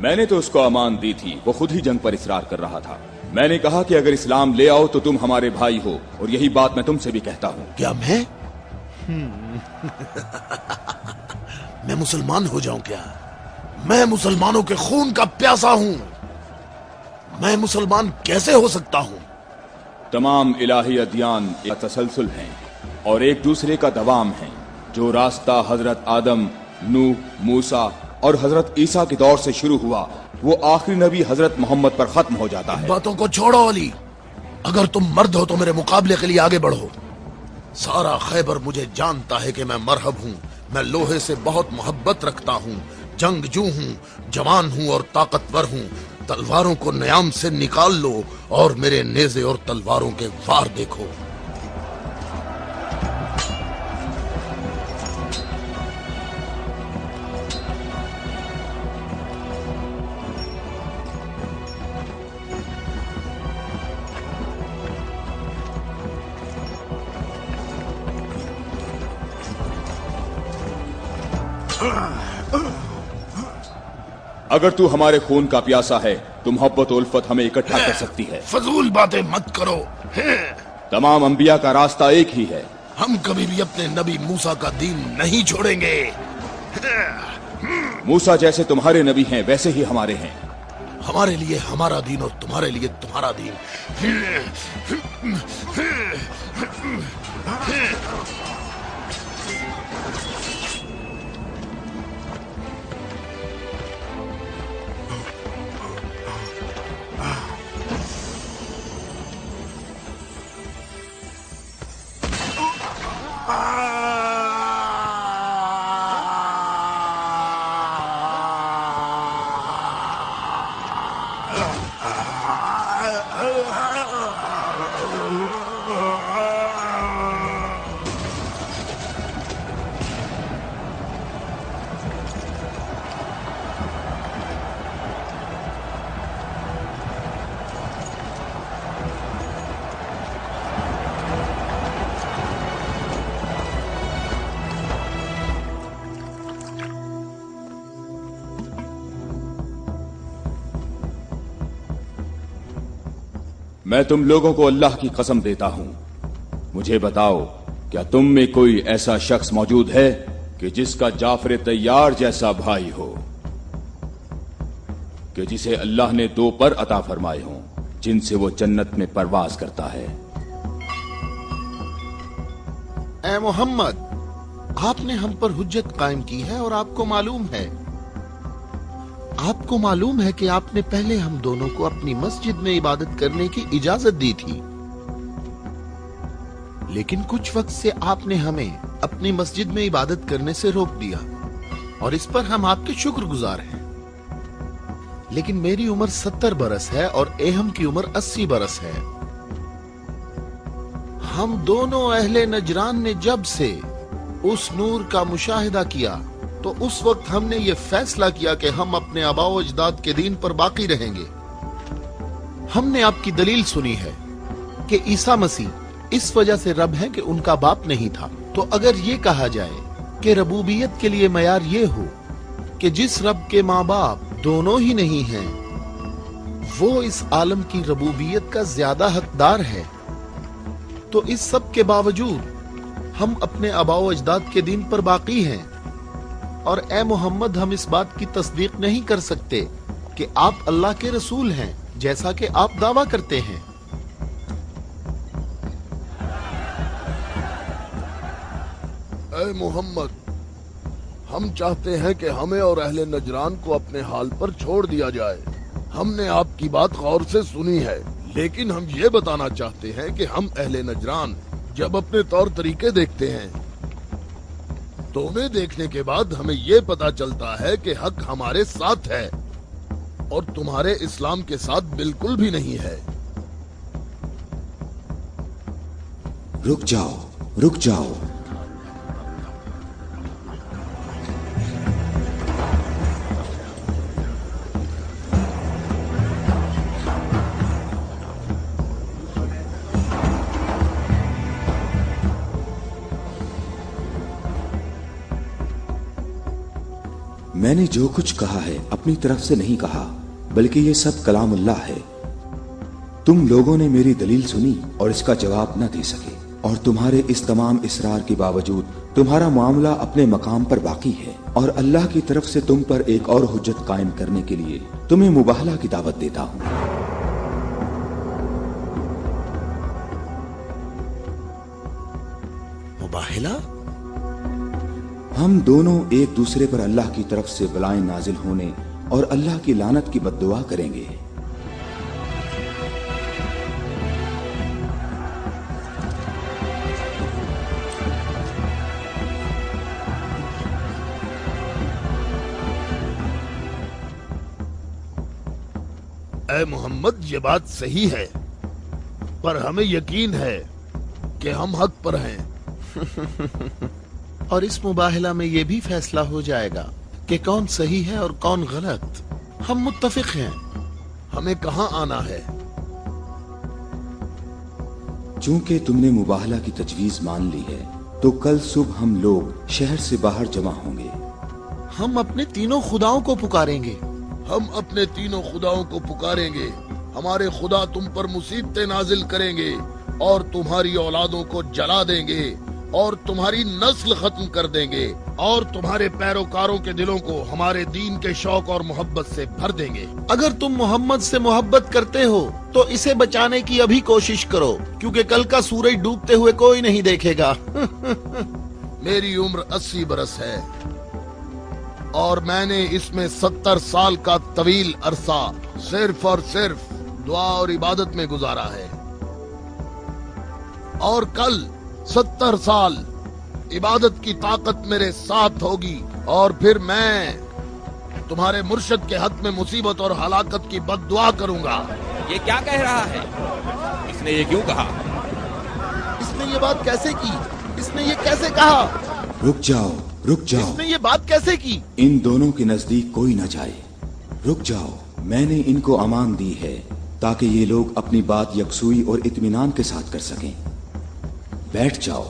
मैंने तो उसको अमान दी थी, वो खुद ही जंग पर इसरार कर रहा था। मैंने कहा कि अगर इस्लाम ले आओ तो तुम हमारे भाई हो, और यही बात मैं तुमसे भी कहता हूँ।
क्या मैं मैं मुसलमान हो जाऊं क्या? मैं मुसलमानों के खून का प्यासा हूं। मैं मुसलमान कैसे हो सकता हूं?
तमाम इलाही अदियान एक तसलसल हैं और एक दूसरे का दवाम है। जो रास्ता हजरत आदम, नूह, मूसा और हजरत ईसा के दौर से शुरू हुआ, वो आखिरी नबी हजरत मोहम्मद पर खत्म हो जाता है।
बातों को छोड़ो अली, अगर तुम मर्द हो तो मेरे मुकाबले के लिए आगे बढ़ो। सारा खैबर मुझे जानता है कि मैं मरहब हूँ। मैं लोहे से बहुत मोहब्बत रखता हूँ, जंगजू हूँ, जवान हूँ और ताकतवर हूँ। तलवारों को न्याम से निकाल लो और मेरे नेज़े और तलवारों के वार देखो।
अगर तू हमारे खून का प्यासा है तो मोहब्बत उल्फत हमें इकट्ठा कर सकती है।
फजूल बातें मत करो।
तमाम अंबिया का रास्ता एक ही है।
हम कभी भी अपने नबी मूसा का दीन नहीं छोड़ेंगे।
मूसा जैसे तुम्हारे नबी हैं वैसे ही हमारे हैं।
हमारे लिए हमारा दीन और तुम्हारे लिए तुम्हारा दीन।
मैं तुम लोगों को अल्लाह की कसम देता हूं, मुझे बताओ क्या तुम में कोई ऐसा शख्स मौजूद है कि जिसका जाफर तैयार जैसा भाई हो, कि जिसे अल्लाह ने 2 पर अता फरमाए हों जिनसे वो जन्नत में परवाज करता है।
ए मोहम्मद, आपने हम पर हुज्जत कायम की है और आपको मालूम है कि आपने पहले हम दोनों को अपनी मस्जिद में इबादत करने की इजाजत दी थी, लेकिन कुछ वक्त से आपने हमें अपनी मस्जिद में इबादत करने से रोक दिया और इस पर हम आपके शुक्रगुजार हैं। लेकिन मेरी उम्र 70 बरस है और एहम की उम्र 80 बरस है।
ہم دونوں اہل نجران نے جب سے اس نور کا مشاہدہ کیا تو اس وقت ہم نے یہ فیصلہ کیا کہ ہم اپنے آباء و اجداد کے دین پر باقی رہیں گے. ہم نے آپ کی دلیل سنی ہے کہ عیسیٰ مسیح اس وجہ سے رب ہے کہ ان کا باپ نہیں تھا. تو اگر یہ کہا جائے کہ ربوبیت کے لیے معیار یہ ہو کہ جس رب کے ماں باپ دونوں ہی نہیں ہیں وہ اس عالم کی ربوبیت کا زیادہ حقدار ہے، تو اس سب کے باوجود ہم اپنے آباء و اجداد کے دین پر باقی ہیں. اور اے محمد، ہم اس بات کی تصدیق نہیں کر سکتے کہ آپ اللہ کے رسول ہیں جیسا کہ آپ دعویٰ کرتے ہیں.
اے محمد، ہم چاہتے ہیں کہ ہمیں اور اہل نجران کو اپنے حال پر چھوڑ دیا جائے. ہم نے آپ کی بات غور سے سنی ہے، لیکن ہم یہ بتانا چاہتے ہیں کہ ہم اہل نجران جب اپنے طور طریقے دیکھتے ہیں تو انہیں دیکھنے کے بعد ہمیں یہ پتا چلتا ہے کہ حق ہمارے ساتھ ہے اور تمہارے اسلام کے ساتھ بالکل بھی نہیں ہے.
رک جاؤ، رک جاؤ. میں نے جو کچھ کہا ہے اپنی طرف سے نہیں کہا، بلکہ یہ سب کلام اللہ ہے. تم لوگوں نے میری دلیل سنی اور اس کا جواب نہ دے سکے، اور تمہارے اس تمام اصرار کے باوجود تمہارا معاملہ اپنے مقام پر باقی ہے. اور اللہ کی طرف سے تم پر ایک اور حجت قائم کرنے کے لیے تمہیں مباہلہ کی دعوت دیتا ہوں.
مباہلہ؟
ہم دونوں ایک دوسرے پر اللہ کی طرف سے بلائیں نازل ہونے اور اللہ کی لعنت کی بد دعا کریں گے.
اے محمد، یہ بات صحیح ہے، پر ہمیں یقین ہے کہ ہم حق پر ہیں.
اور اس مباہلہ میں یہ بھی فیصلہ ہو جائے گا کہ کون صحیح ہے اور کون غلط. ہم متفق ہیں.
ہمیں کہاں آنا ہے؟
چونکہ تم نے مباہلہ کی تجویز مان لی ہے تو کل صبح ہم لوگ شہر سے باہر جمع ہوں گے.
ہم اپنے تینوں خداؤں کو پکاریں گے.
ہم اپنے تینوں خداؤں کو پکاریں گے. ہمارے خدا تم پر مصیبتیں نازل کریں گے اور تمہاری اولادوں کو جلا دیں گے اور تمہاری نسل ختم کر دیں گے اور تمہارے پیروکاروں کے دلوں کو ہمارے دین کے شوق اور محبت سے بھر دیں گے.
اگر تم محمد سے محبت کرتے ہو تو اسے بچانے کی ابھی کوشش کرو، کیونکہ کل کا سورج ڈوبتے ہوئے کوئی نہیں دیکھے گا.
میری عمر 80 برس ہے اور میں نے اس میں 70 سال کا طویل عرصہ صرف اور صرف دعا اور عبادت میں گزارا ہے، اور کل 70 سال عبادت کی طاقت میرے ساتھ ہوگی اور پھر میں تمہارے مرشد کے حق میں مصیبت اور ہلاکت کی بد دعا کروں گا.
یہ کیا کہہ رہا ہے؟ اس نے یہ کیوں کہا؟
اس نے یہ بات کیسے کی؟ اس نے یہ کیسے کہا؟
رک جاؤ، رک جاؤ.
اس نے یہ بات کیسے کی؟
ان دونوں کے نزدیک کوئی نہ جائے. رک جاؤ. میں نے ان کو امان دی ہے تاکہ یہ لوگ اپنی بات یکسوئی اور اطمینان کے ساتھ کر سکیں. بیٹھ جاؤ.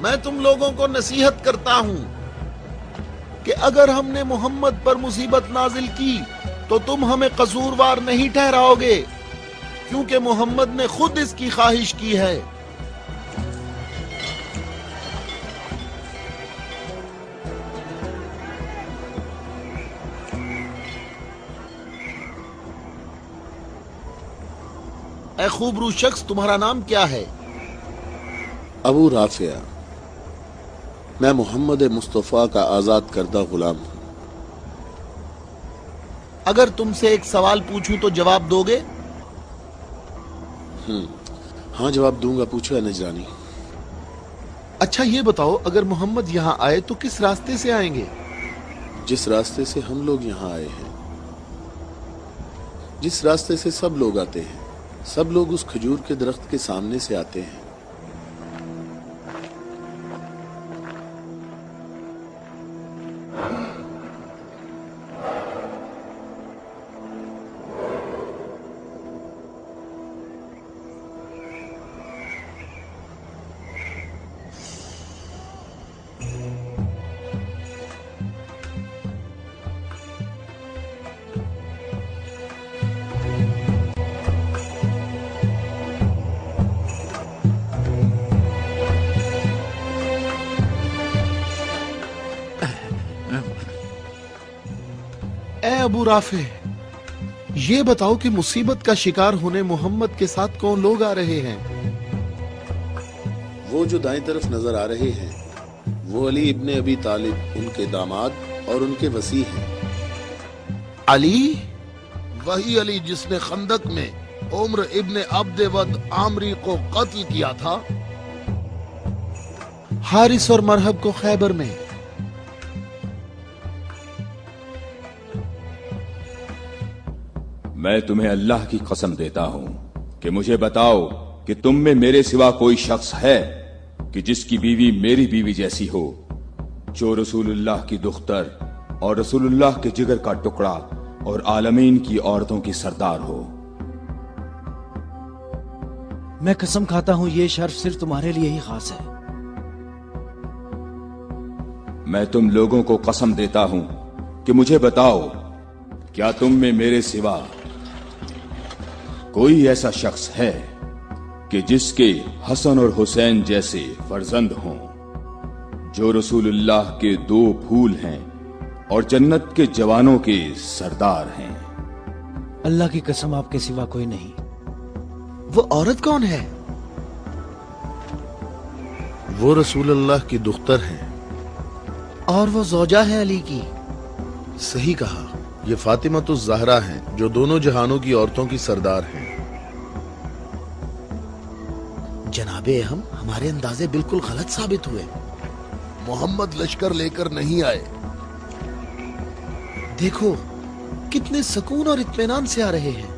میں تم لوگوں کو نصیحت کرتا ہوں کہ اگر ہم نے محمد پر مصیبت نازل کی تو تم ہمیں قصوروار نہیں ٹھہراؤ گے، کیونکہ محمد نے خود اس کی خواہش کی ہے. اے خوبرو شخص، تمہارا نام کیا ہے؟
ابو رافع، میں محمد مصطفیٰ کا آزاد کردہ غلام ہوں۔
اگر تم سے ایک سوال پوچھوں تو جواب دو گے؟
ہاں جواب دوں گا، پوچھو اے نجرانی۔
اچھا یہ بتاؤ، اگر محمد یہاں آئے تو کس راستے سے آئیں گے؟
جس راستے سے ہم لوگ یہاں آئے ہیں، جس راستے سے سب لوگ آتے ہیں، سب لوگ اس کھجور کے درخت کے سامنے سے آتے ہیں۔
اے ابو رافع، یہ بتاؤ کہ مصیبت کا شکار ہونے محمد کے ساتھ کون لوگ آ رہے ہیں؟
وہ جو دائیں طرف نظر آ رہے ہیں وہ علی ابن ابی طالب، ان کے داماد اور ان کے وصی ہیں۔
علی؟
وہی علی جس نے خندق میں عمر ابن عبد ود عامری کو قتل کیا تھا؟
حارث اور مرحب کو خیبر میں؟
میں تمہیں اللہ کی قسم دیتا ہوں کہ مجھے بتاؤ کہ تم میں میرے سوا کوئی شخص ہے کہ جس کی بیوی میری بیوی جیسی ہو، جو رسول اللہ کی دختر اور رسول اللہ کے جگر کا ٹکڑا اور عالمین کی عورتوں کی سردار ہو۔
میں قسم کھاتا ہوں یہ شرف صرف تمہارے لیے ہی خاص ہے۔
میں تم لوگوں کو قسم دیتا ہوں کہ مجھے بتاؤ، کیا تم میں میرے سوا کوئی ایسا شخص ہے کہ جس کے حسن اور حسین جیسے فرزند ہوں، جو رسول اللہ کے دو پھول ہیں اور جنت کے جوانوں کے سردار ہیں؟
اللہ کی قسم آپ کے سوا کوئی نہیں۔
وہ عورت کون ہے؟
وہ رسول اللہ کی دختر ہیں۔
اور وہ زوجہ ہے علی کی؟
صحیح کہا، یہ فاطمہ الزہرا ہیں جو دونوں جہانوں کی عورتوں کی سردار ہیں۔
جناب اہم، ہمارے اندازے بالکل غلط ثابت ہوئے۔
محمد لشکر لے کر نہیں آئے۔
دیکھو کتنے سکون اور اطمینان سے آ رہے ہیں۔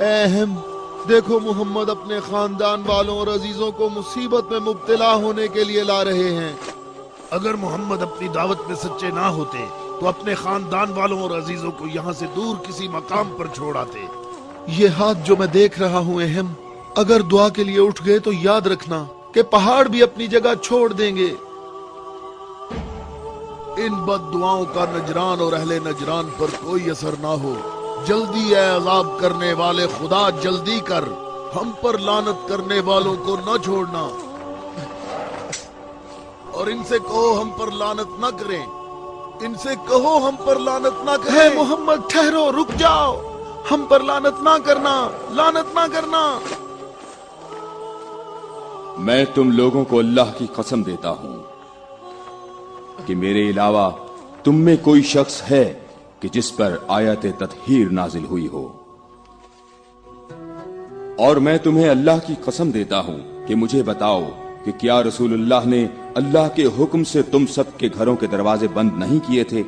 اہم دیکھو، محمد اپنے خاندان والوں اور عزیزوں کو مصیبت میں مبتلا ہونے کے لیے لا رہے ہیں۔ اگر محمد اپنی دعوت میں سچے نہ ہوتے تو اپنے خاندان والوں اور عزیزوں کو یہاں سے دور کسی مقام پر چھوڑ آتے۔
یہ ہاتھ جو میں دیکھ رہا ہوں اہم، اگر دعا کے لیے اٹھ گئے تو یاد رکھنا کہ پہاڑ بھی اپنی جگہ چھوڑ دیں گے۔
ان بد دعاؤں کا نجران اور اہل نجران پر کوئی اثر نہ ہو۔ جلدی اے عذاب کرنے والے خدا، جلدی کر، ہم پر لعنت کرنے والوں کو نہ چھوڑنا، اور ان سے کہو ہم پر لعنت نہ کریں، ان سے کہو ہم پر لعنت نہ کریں۔
اے محمد ٹھہرو، رک جاؤ، ہم پر لعنت نہ کرنا، لعنت نہ کرنا۔
میں تم لوگوں کو اللہ کی قسم دیتا ہوں کہ میرے علاوہ تم میں کوئی شخص ہے کہ جس پر آیت تطہیر نازل ہوئی ہو، اور میں تمہیں اللہ کی قسم دیتا ہوں کہ مجھے بتاؤ کہ کیا رسول اللہ نے اللہ کے حکم سے تم سب کے گھروں کے دروازے بند نہیں کیے تھے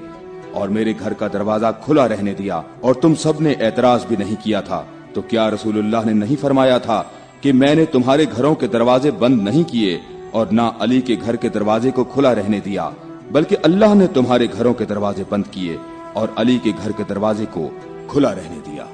اور میرے گھر کا دروازہ کھلا رہنے دیا، اور تم سب نے اعتراض بھی نہیں کیا تھا؟ تو کیا رسول اللہ نے نہیں فرمایا تھا کہ میں نے تمہارے گھروں کے دروازے بند نہیں کیے اور نہ علی کے گھر کے دروازے کو کھلا رہنے دیا، بلکہ اللہ نے تمہارے گھروں کے دروازے بند کیے اور علی کے گھر کے دروازے کو کھلا رہنے دیا؟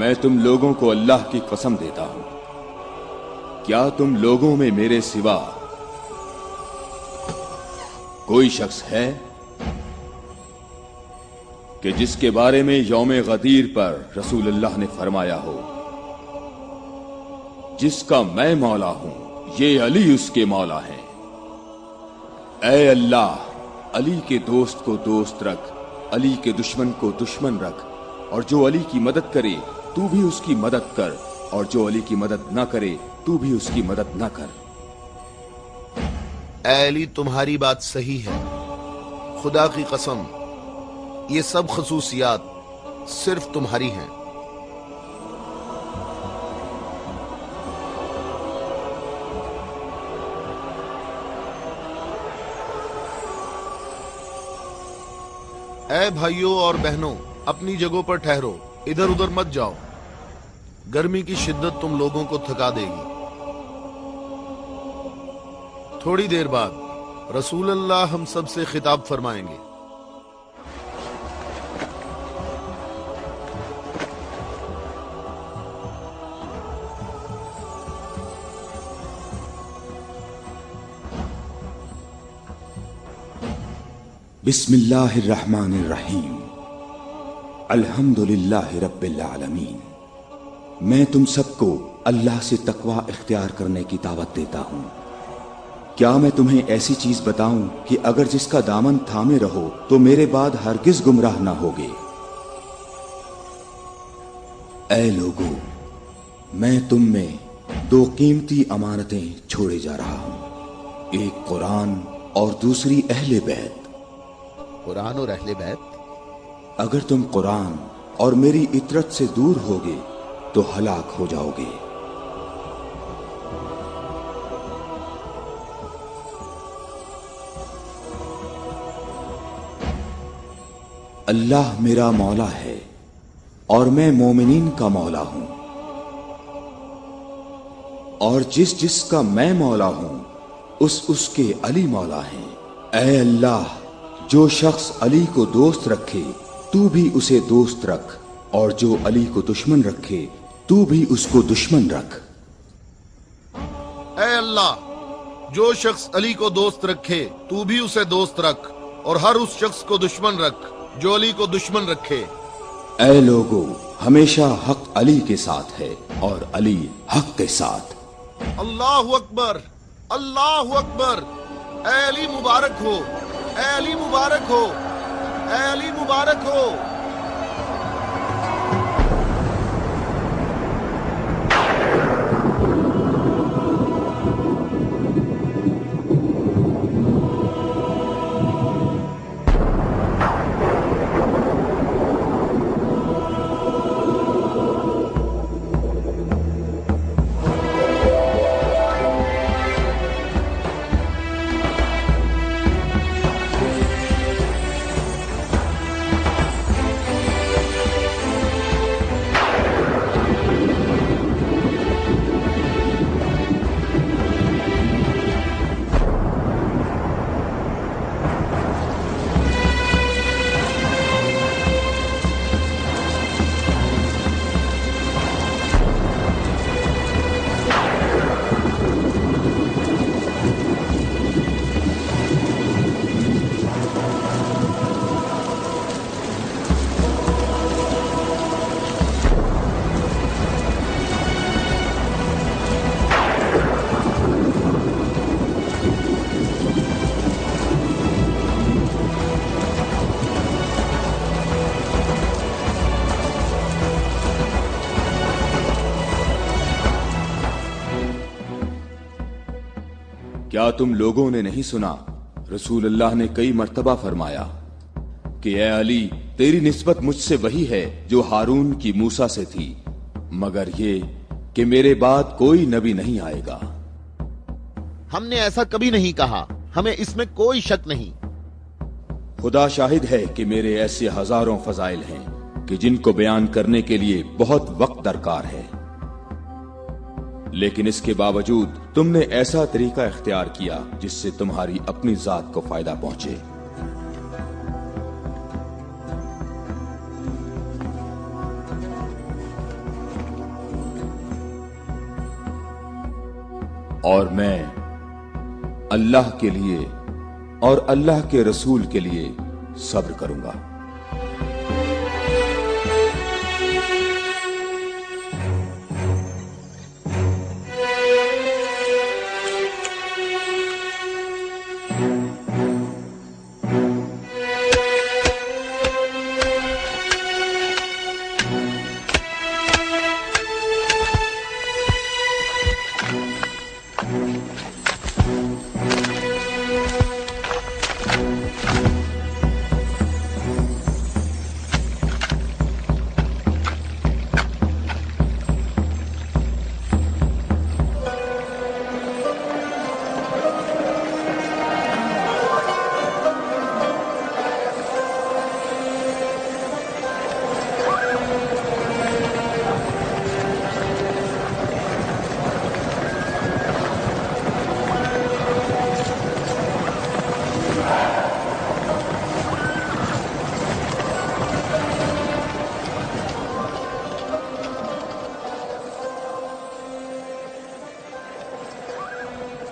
मैं तुम लोगों को अल्लाह की कसम देता हूं, क्या तुम लोगों में मेरे सिवा कोई शख्स है कि जिसके बारे में यौम गदीर पर रसूलुल्लाह ने फरमाया हो, जिसका मैं मौला हूं, ये अली उसके मौला है। ऐ अल्लाह, अली के दोस्त को दोस्त रख, अली के दुश्मन को दुश्मन रख, और जो अली की मदद करे तू भी उसकी मदद कर, और जो अली की मदद ना करे तू भी उसकी मदद ना कर।
ऐ अली, तुम्हारी बात सही है, खुदा की कसम ये सब खसूसियात सिर्फ तुम्हारी हैं। ऐ भाइयों और बहनों, अपनी जगहों पर ठहरो, इधर उधर मत जाओ, गर्मी की शिद्दत तुम लोगों को थका देगी। थोड़ी देर बाद रसूलुल्लाह हम सब से खिताब फरमाएंगे।
बिस्मिल्लाहिर्रहमानिर्रहीम, अल्हम्दुलिल्लाहि रब्बिल आलमीन। मैं तुम सबको अल्लाह से तकवा इख्तियार करने की दावत देता हूँ। क्या मैं तुम्हें ऐसी चीज बताऊं कि अगर जिसका दामन थामे रहो तो मेरे बाद हरगिज गुमराह ना होगे। ऐ लोगों, मैं तुम में दो कीमती अमानतें छोड़े जा रहा हूं, एक कुरान और दूसरी अहले बैत।
कुरान और अहले बैत?
अगर तुम कुरान और मेरी इतरत से दूर होगे तो हलाक हो जाओगे। अल्लाह मेरा मौला है और मैं मोमिनीन का मौला हूं, और जिसका मैं मौला हूं उसके अली मौला हैं। ऐ अल्लाह, जो शख्स अली को दोस्त रखे तू भी उसे दोस्त रख, और जो अली को दुश्मन रखे तू भी उसको दुश्मन रख।
ऐ अल्लाह, जो शख्स अली को दोस्त रखे तू भी उसे दोस्त रख, और हर उस शख्स को दुश्मन रख जो अली को दुश्मन रखे।
ऐ लोगों, हमेशा हक अली के साथ है और अली हक के साथ।
अल्लाहु अकबर, अल्लाहु अकबर। ऐ अली मुबारक हो, ऐ अली मुबारक हो, ऐ अली मुबारक हो।
क्या तुम लोगों ने नहीं सुना, रसूलुल्लाह ने कई मर्तबा फरमाया कि ऐ अली, तेरी निस्बत मुझसे वही है जो हारून की मूसा से थी, मगर ये कि मेरे बाद कोई नबी नहीं आएगा।
हमने ऐसा कभी नहीं कहा, हमें इसमें कोई शक नहीं।
खुदा शाहिद है कि मेरे ऐसे हजारों फजाइल हैं कि जिनको बयान करने के लिए बहुत वक्त दरकार है, लेकिन इसके बावजूद तुमने ऐसा तरीका इख्तियार किया जिससे तुम्हारी अपनी जात को फायदा पहुंचे। और मैं अल्लाह के लिए और अल्लाह के रसूल के लिए सब्र करूंगा।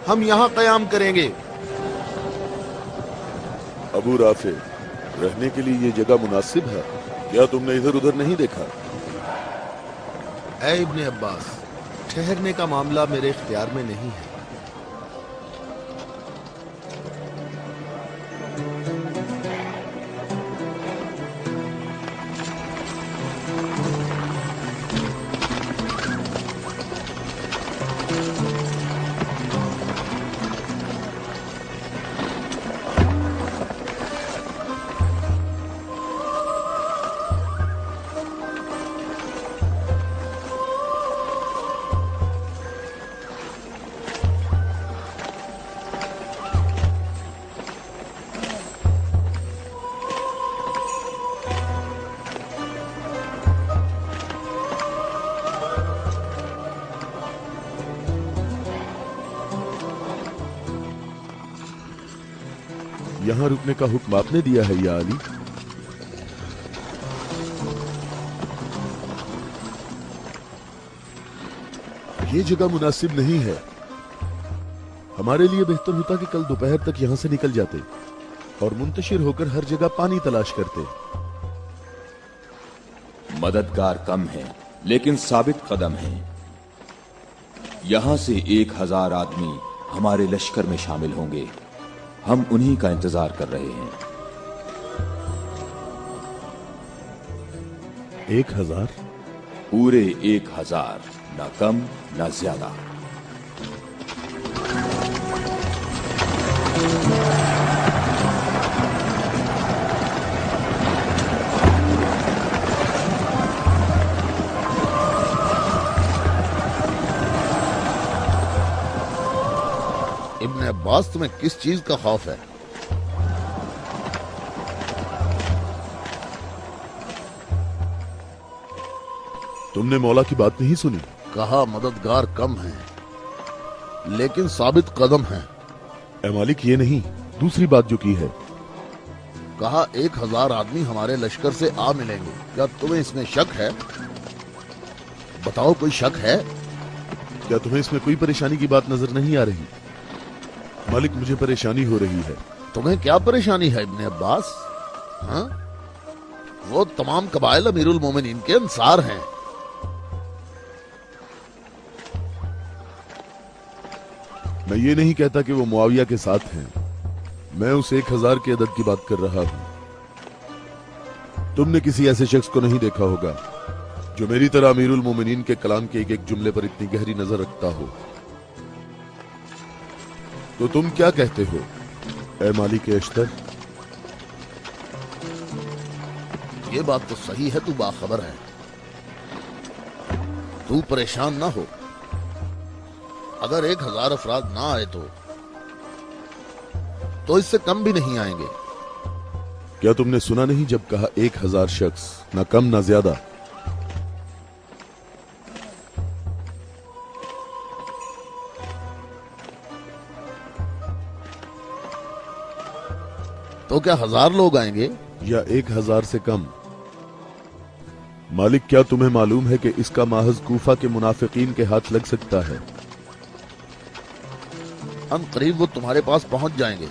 हम यहाँ कयाम करेंगे।
अबू राफे, रहने के लिए ये जगह मुनासिब है? क्या तुमने इधर उधर नहीं देखा?
ऐ इब्ने अब्बास, ठहरने का मामला मेरे इख्तियार में नहीं है।
यहाँ रुकने का हुक्म आपने दिया है या अली? ये जगह मुनासिब नहीं है। हमारे लिए बेहतर होता कि कल दोपहर तक यहाँ से निकल जाते और मुंतशिर होकर हर जगह पानी तलाश करते।
मददगार कम है लेकिन साबित कदम है। यहां से 1000 आदमी हमारे लश्कर में शामिल होंगे। हम उन्हीं का इंतजार कर रहे हैं।
1000?
पूरे 1000, ना कम ना ज्यादा।
इब्ने अब्बास, तुम्हें किस चीज का खौफ है?
तुमने मौला की बात नहीं सुनी?
कहा मददगार कम है लेकिन साबित कदम है।
ए मालिक, ये नहीं, दूसरी बात जो की है।
कहा 1000 आदमी हमारे लश्कर से आ मिलेंगे। क्या तुम्हें इसमें शक है? बताओ, कोई शक है?
क्या तुम्हें इसमें कोई परेशानी की बात नजर नहीं आ रही? मालिक, मुझे परेशानी हो रही है।
तुम्हें क्या परेशानी है इब्ने अब्बास? हाँ? वो तमाम कबाइल अमीरुल मोमिनीन के अंसार हैं।
मैं ये नहीं कहता कि वो मुआविया के साथ हैं। मैं उस 1000 के अदद की बात कर रहा हूं। तुमने किसी ऐसे शख्स को नहीं देखा होगा जो मेरी तरह अमीरुल मोमिनीन के कलाम के एक एक जुमले पर इतनी गहरी नजर रखता हो। तो तुम क्या कहते हो ए मालिक अश्तर?
ये बात तो सही है, तू बाखबर है। तू परेशान ना हो। अगर 1000 अफराद ना आए तो इससे कम भी नहीं आएंगे।
क्या तुमने सुना नहीं जब कहा 1000 शख्स, ना कम ना ज्यादा?
तो क्या 1000 लोग आएंगे
या 1000 से कम? मालिक, क्या तुम्हें मालूम है कि इसका माहज कूफा के मुनाफिकीन के हाथ लग सकता है?
अन करीब वो तुम्हारे पास पहुंच जाएंगे।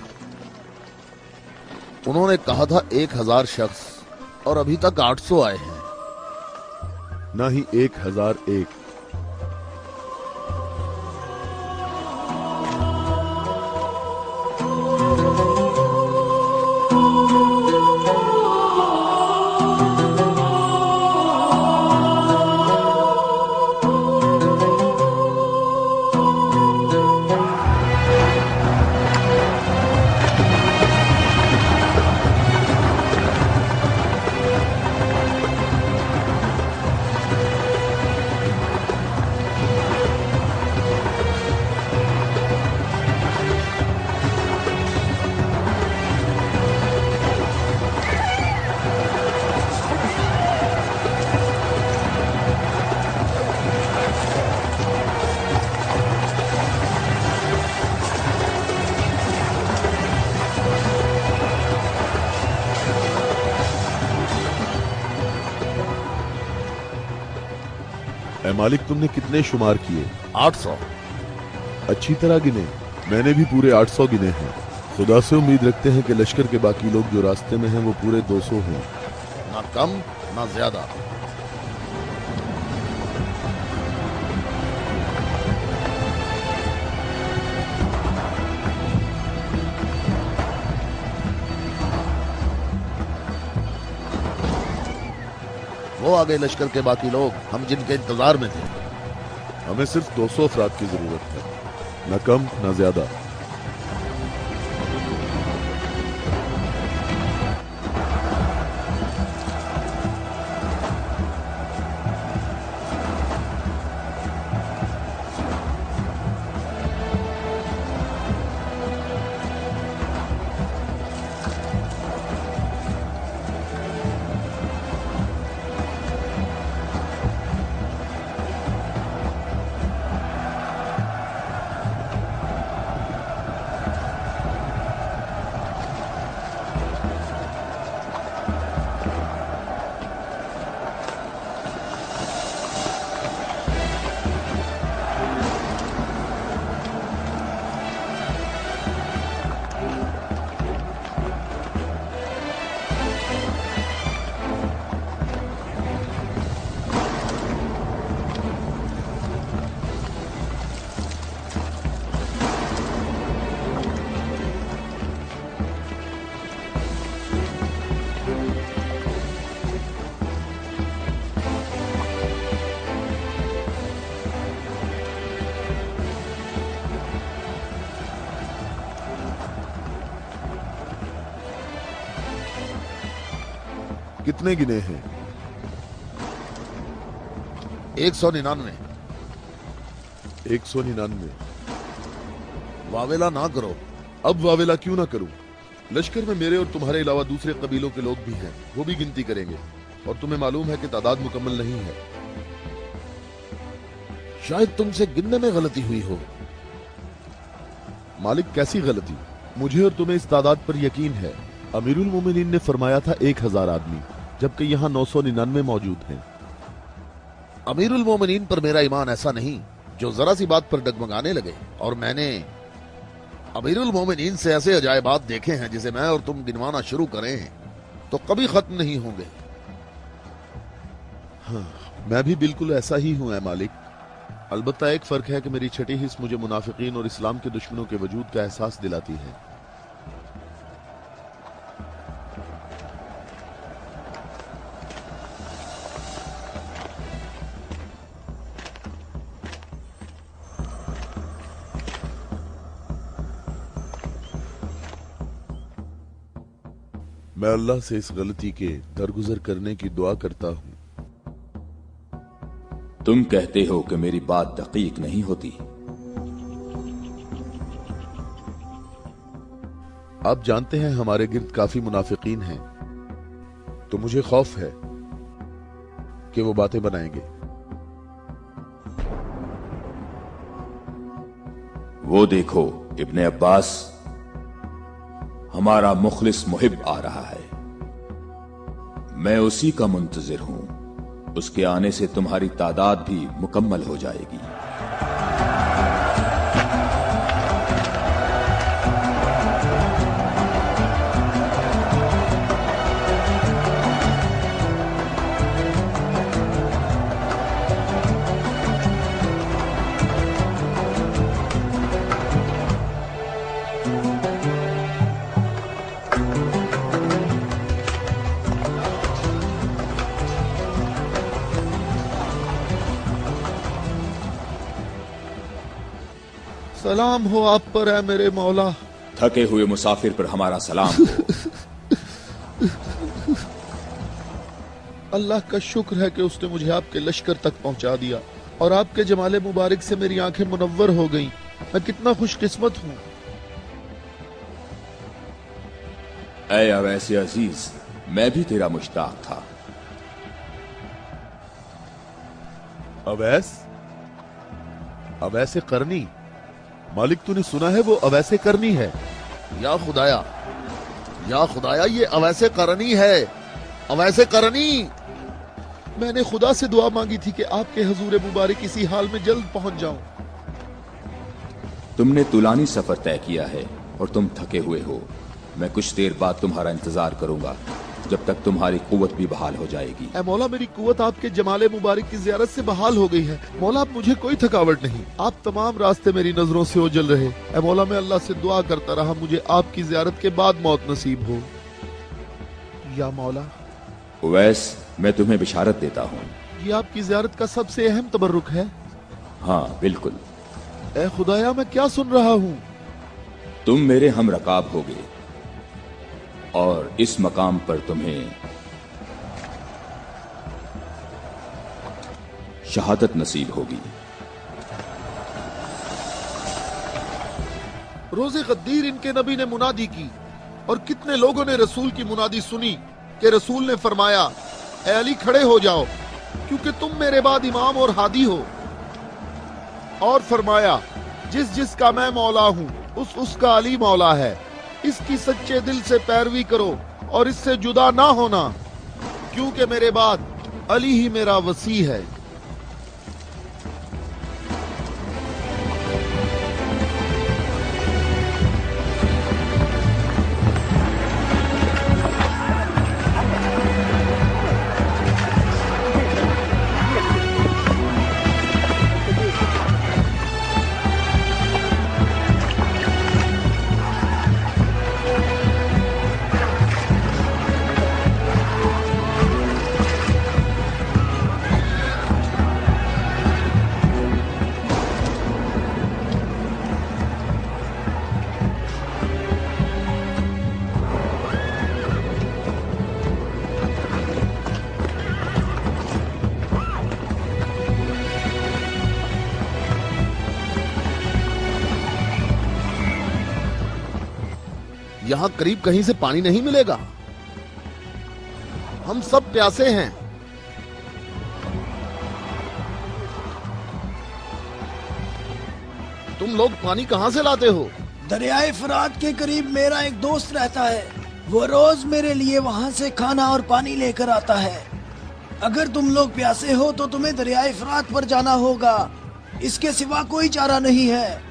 उन्होंने कहा था 1000 शख्स और अभी तक 800 आए हैं।
ना ही 1001। मालिक, तुमने कितने शुमार किए?
800।
अच्छी तरह गिने? मैंने भी पूरे 800 गिने हैं। खुदा से उम्मीद रखते हैं कि लश्कर के बाकी लोग जो रास्ते में हैं वो पूरे 200 हों।
ना कम ना ज्यादा। वो आ गए लश्कर के बाकी लोग, हम जिनके इंतजार में थे।
हमें सिर्फ 200 अफराद की जरूरत है, न कम न ज्यादा। कितने गिने हैं?
199।
199।
वावेला ना करो।
अब वावेला क्यों ना करूं? लश्कर में मेरे और तुम्हारे अलावा दूसरे कबीलों के लोग भी हैं, वो भी गिनती करेंगे। और तुम्हें मालूम है कि तादाद मुकम्मल नहीं है।
शायद तुमसे गिनने में गलती हुई हो।
मालिक, कैसी गलती? मुझे और तुम्हें इस तादाद पर यकीन है। अमीरुल मोमिनीन ने फरमाया था 1000 आदमी, जबकि यहाँ 999 मौजूद हैं।
अमीरुल मोमिनीन पर मेरा ईमान ऐसा नहीं जो जरा सी बात पर डगमगाने लगे। और मैंने अमीरुल मोमिनीन से ऐसे अजायबात देखे हैं जिसे मैं और तुम गिनवाना शुरू करें तो कभी खत्म नहीं होंगे।
हाँ, मैं भी बिल्कुल ऐसा ही हूं ऐ मालिक। अलबत्ता एक फर्क है कि मेरी छठी हिस्स मुझे मुनाफिकीन और इस्लाम के दुश्मनों के वजूद का एहसास दिलाती है। मैं अल्लाह से इस गलती के दरगुजर करने की दुआ करता हूं।
तुम कहते हो कि मेरी बात दकीक नहीं होती।
आप जानते हैं हमारे गिर्द काफी मुनाफिकीन हैं, तो मुझे खौफ है कि वो बातें बनाएंगे।
वो देखो, इब्ने अब्बास, हमारा मुखलिस मुहिब आ रहा है। मैं उसी का मुंतजिर हूं। उसके आने से तुम्हारी तादाद भी मुकम्मल हो जाएगी।
सलाम हो आप पर है मेरे मौला।
थके हुए मुसाफिर पर हमारा सलाम हो।
अल्लाह का शुक्र है कि उसने मुझे आपके लश्कर तक पहुंचा दिया और आपके जमाले मुबारक से मेरी आंखें मुनव्वर हो गईं। मैं कितना खुशकिस्मत हूं।
ऐ अवैस अजीज, मैं भी तेरा मुश्ताक था।
अवैस? अवैसे करनी? मालिक तूने सुना है वो अवैसे करनी है?
या खुदाया ये अवैसे करनी है, अवैसे करनी।
मैंने खुदा से दुआ मांगी थी कि आपके हजूर मुबारक इसी हाल में जल्द पहुंच जाऊं।
तुमने तुलानी सफर तय किया है और तुम थके हुए हो। मैं कुछ देर बाद तुम्हारा इंतजार करूंगा जब तक तुम्हारी कुव्वत भी बहाल हो जाएगी।
ऐ मौला, मेरी कुव्वत आपके जमाले मुबारक की ज़ियारत से बहाल हो गई है। मौला, अब मुझे कोई थकावट नहीं। आप तमाम रास्ते मेरी नजरों से ओझल रहे। ऐ मौला, मैं अल्लाह से दुआ करता रहा मुझे आपकी ज़ियारत के बाद मौत नसीब हो। या मौला।
उवैस, मैं तुम्हें बिशारत देता हूँ।
ये आपकी ज़ियारत का सबसे अहम तबर्रुक है।
हाँ बिल्कुल।
ऐ खुदाया, मैं क्या सुन रहा हूँ?
तुम मेरे हम रकाब होगे और इस मकाम पर तुम्हें शहादत नसीब होगी।
रोज़े गद्दीर इनके नबी ने मुनादी की और कितने लोगों ने रसूल की मुनादी सुनी कि रसूल ने फरमाया, ऐ अली खड़े हो जाओ क्योंकि तुम मेरे बाद इमाम और हादी हो। और फरमाया, जिस जिसका मैं मौला हूँ उसका अली मौला है। इसकी सच्चे दिल से पैरवी करो और इससे जुदा ना होना, क्योंकि मेरे बाद अली ही मेरा वसी है।
यहां करीब कहीं से पानी नहीं मिलेगा। हम सब प्यासे हैं। तुम लोग पानी कहां से लाते हो?
दरियाए फरात के करीब मेरा एक दोस्त रहता है। वो रोज मेरे लिए वहाँ से खाना और पानी लेकर आता है। अगर तुम लोग प्यासे हो तो तुम्हें दरियाए फरात पर जाना होगा। इसके सिवा कोई चारा नहीं है।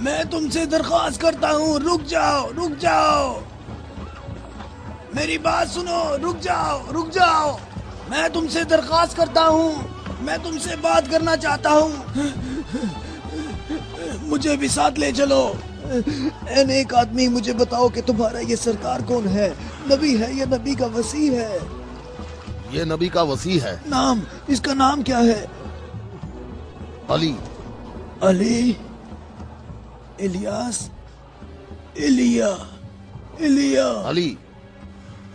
میں تم سے درخواست کرتا ہوں، رک جاؤ، رک جاؤ، میری بات سنو، رک جاؤ، رک جاؤ، میں تم سے درخواست کرتا ہوں، میں تم سے بات کرنا چاہتا ہوں، مجھے بھی ساتھ لے چلو۔ اے نیک آدمی، مجھے بتاؤ کہ تمہارا یہ سرکار کون ہے؟ نبی ہے یا نبی کا وصی ہے؟
یہ نبی کا وصی ہے۔
نام، اس کا نام کیا ہے؟
علی۔
علی، الیاس، ایلیا، ایلیا۔
علی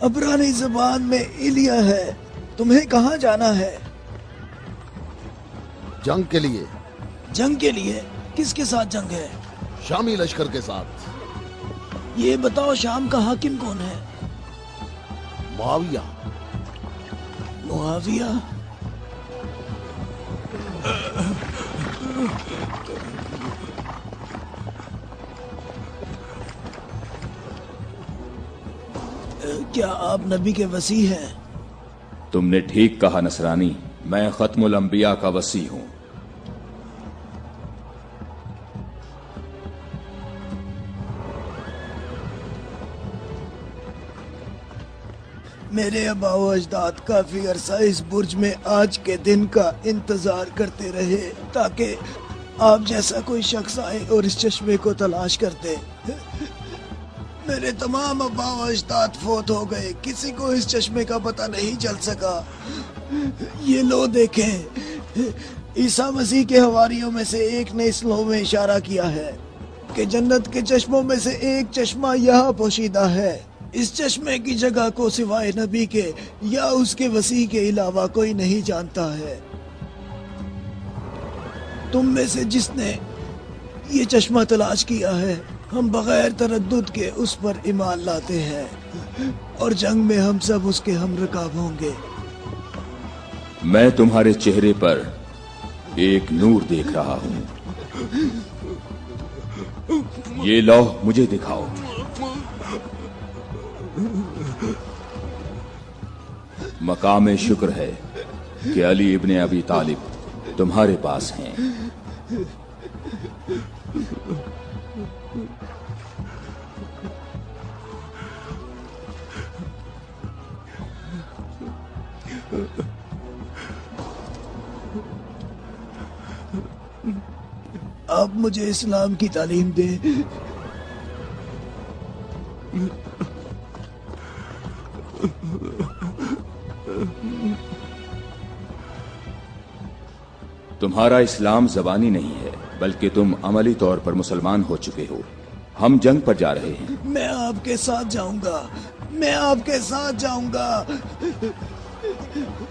عبرانی زبان میں ایلیا ہے۔ تمہیں کہاں جانا ہے؟
جنگ کے لیے۔
جنگ کے لیے؟ کس کے ساتھ جنگ ہے؟
شامی لشکر کے ساتھ۔
یہ بتاؤ شام کا حاکم کون ہے؟
معاویہ۔
معاویہ؟ کیا آپ نبی کے وصی ہیں؟
تم نے ٹھیک کہا نصرانی، میں ختم الانبیاء کا وصی ہوں۔
میرے آبا و اجداد کافی عرصہ اس برج میں آج کے دن کا انتظار کرتے رہے تاکہ آپ جیسا کوئی شخص آئے اور اس چشمے کو تلاش کرتے۔ میرے تمام آبا و اجداد فوت ہو گئے، کسی کو اس چشمے کا پتہ نہیں چل سکا۔ یہ لو دیکھیں، عیسیٰ مسیح کے حواریوں میں سے ایک نے اس لو میں اشارہ کیا ہے کہ جنت کے چشموں میں سے ایک چشمہ یہاں پوشیدہ ہے۔ اس چشمے کی جگہ کو سوائے نبی کے یا اس کے وصی کے علاوہ کوئی نہیں جانتا ہے۔ تم میں سے جس نے یہ چشمہ تلاش کیا ہے، ہم بغیر تردد کے اس پر ایمان لاتے ہیں اور جنگ میں ہم سب اس کے ہم رکاب ہوں گے۔
میں تمہارے چہرے پر ایک نور دیکھ رہا ہوں، یہ لوح مجھے دکھاؤ۔ مقام شکر ہے کہ علی ابن ابی طالب تمہارے پاس ہیں۔
آپ مجھے اسلام کی تعلیم دیں۔
تمہارا اسلام زبانی نہیں ہے بلکہ تم عملی طور پر مسلمان ہو چکے ہو۔ ہم جنگ پر جا رہے ہیں۔
میں آپ کے ساتھ جاؤں گا، میں آپ کے ساتھ جاؤں گا،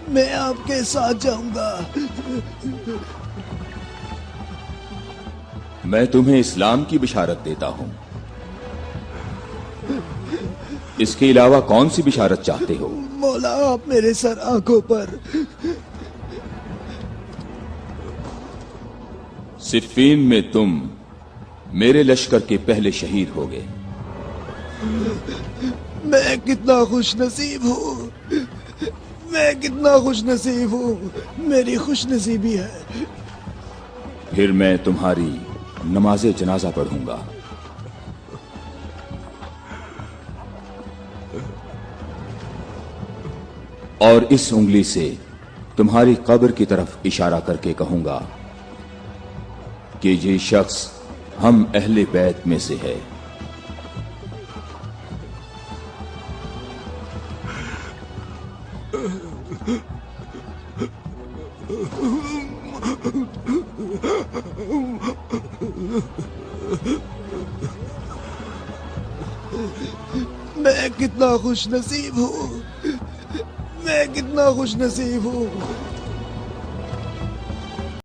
میں آپ کے ساتھ جاؤں گا۔
میں تمہیں اسلام کی بشارت دیتا ہوں۔ اس کے علاوہ کون سی بشارت چاہتے ہو؟
مولا، آپ میرے سر آنکھوں پر۔
صفین میں تم میرے لشکر کے پہلے شہید ہو گئے۔
میں کتنا خوش نصیب ہوں، میں کتنا خوش نصیب ہوں، میری خوش نصیبی ہے۔
پھر میں تمہاری نماز جنازہ پڑھوں گا۔ اور اس انگلی سے تمہاری قبر کی طرف اشارہ کر کے کہوں گا کہ یہ شخص ہم اہل بیت میں سے ہے۔
میں کتنا خوش نصیب ہوں، میں کتنا خوش نصیب ہوں۔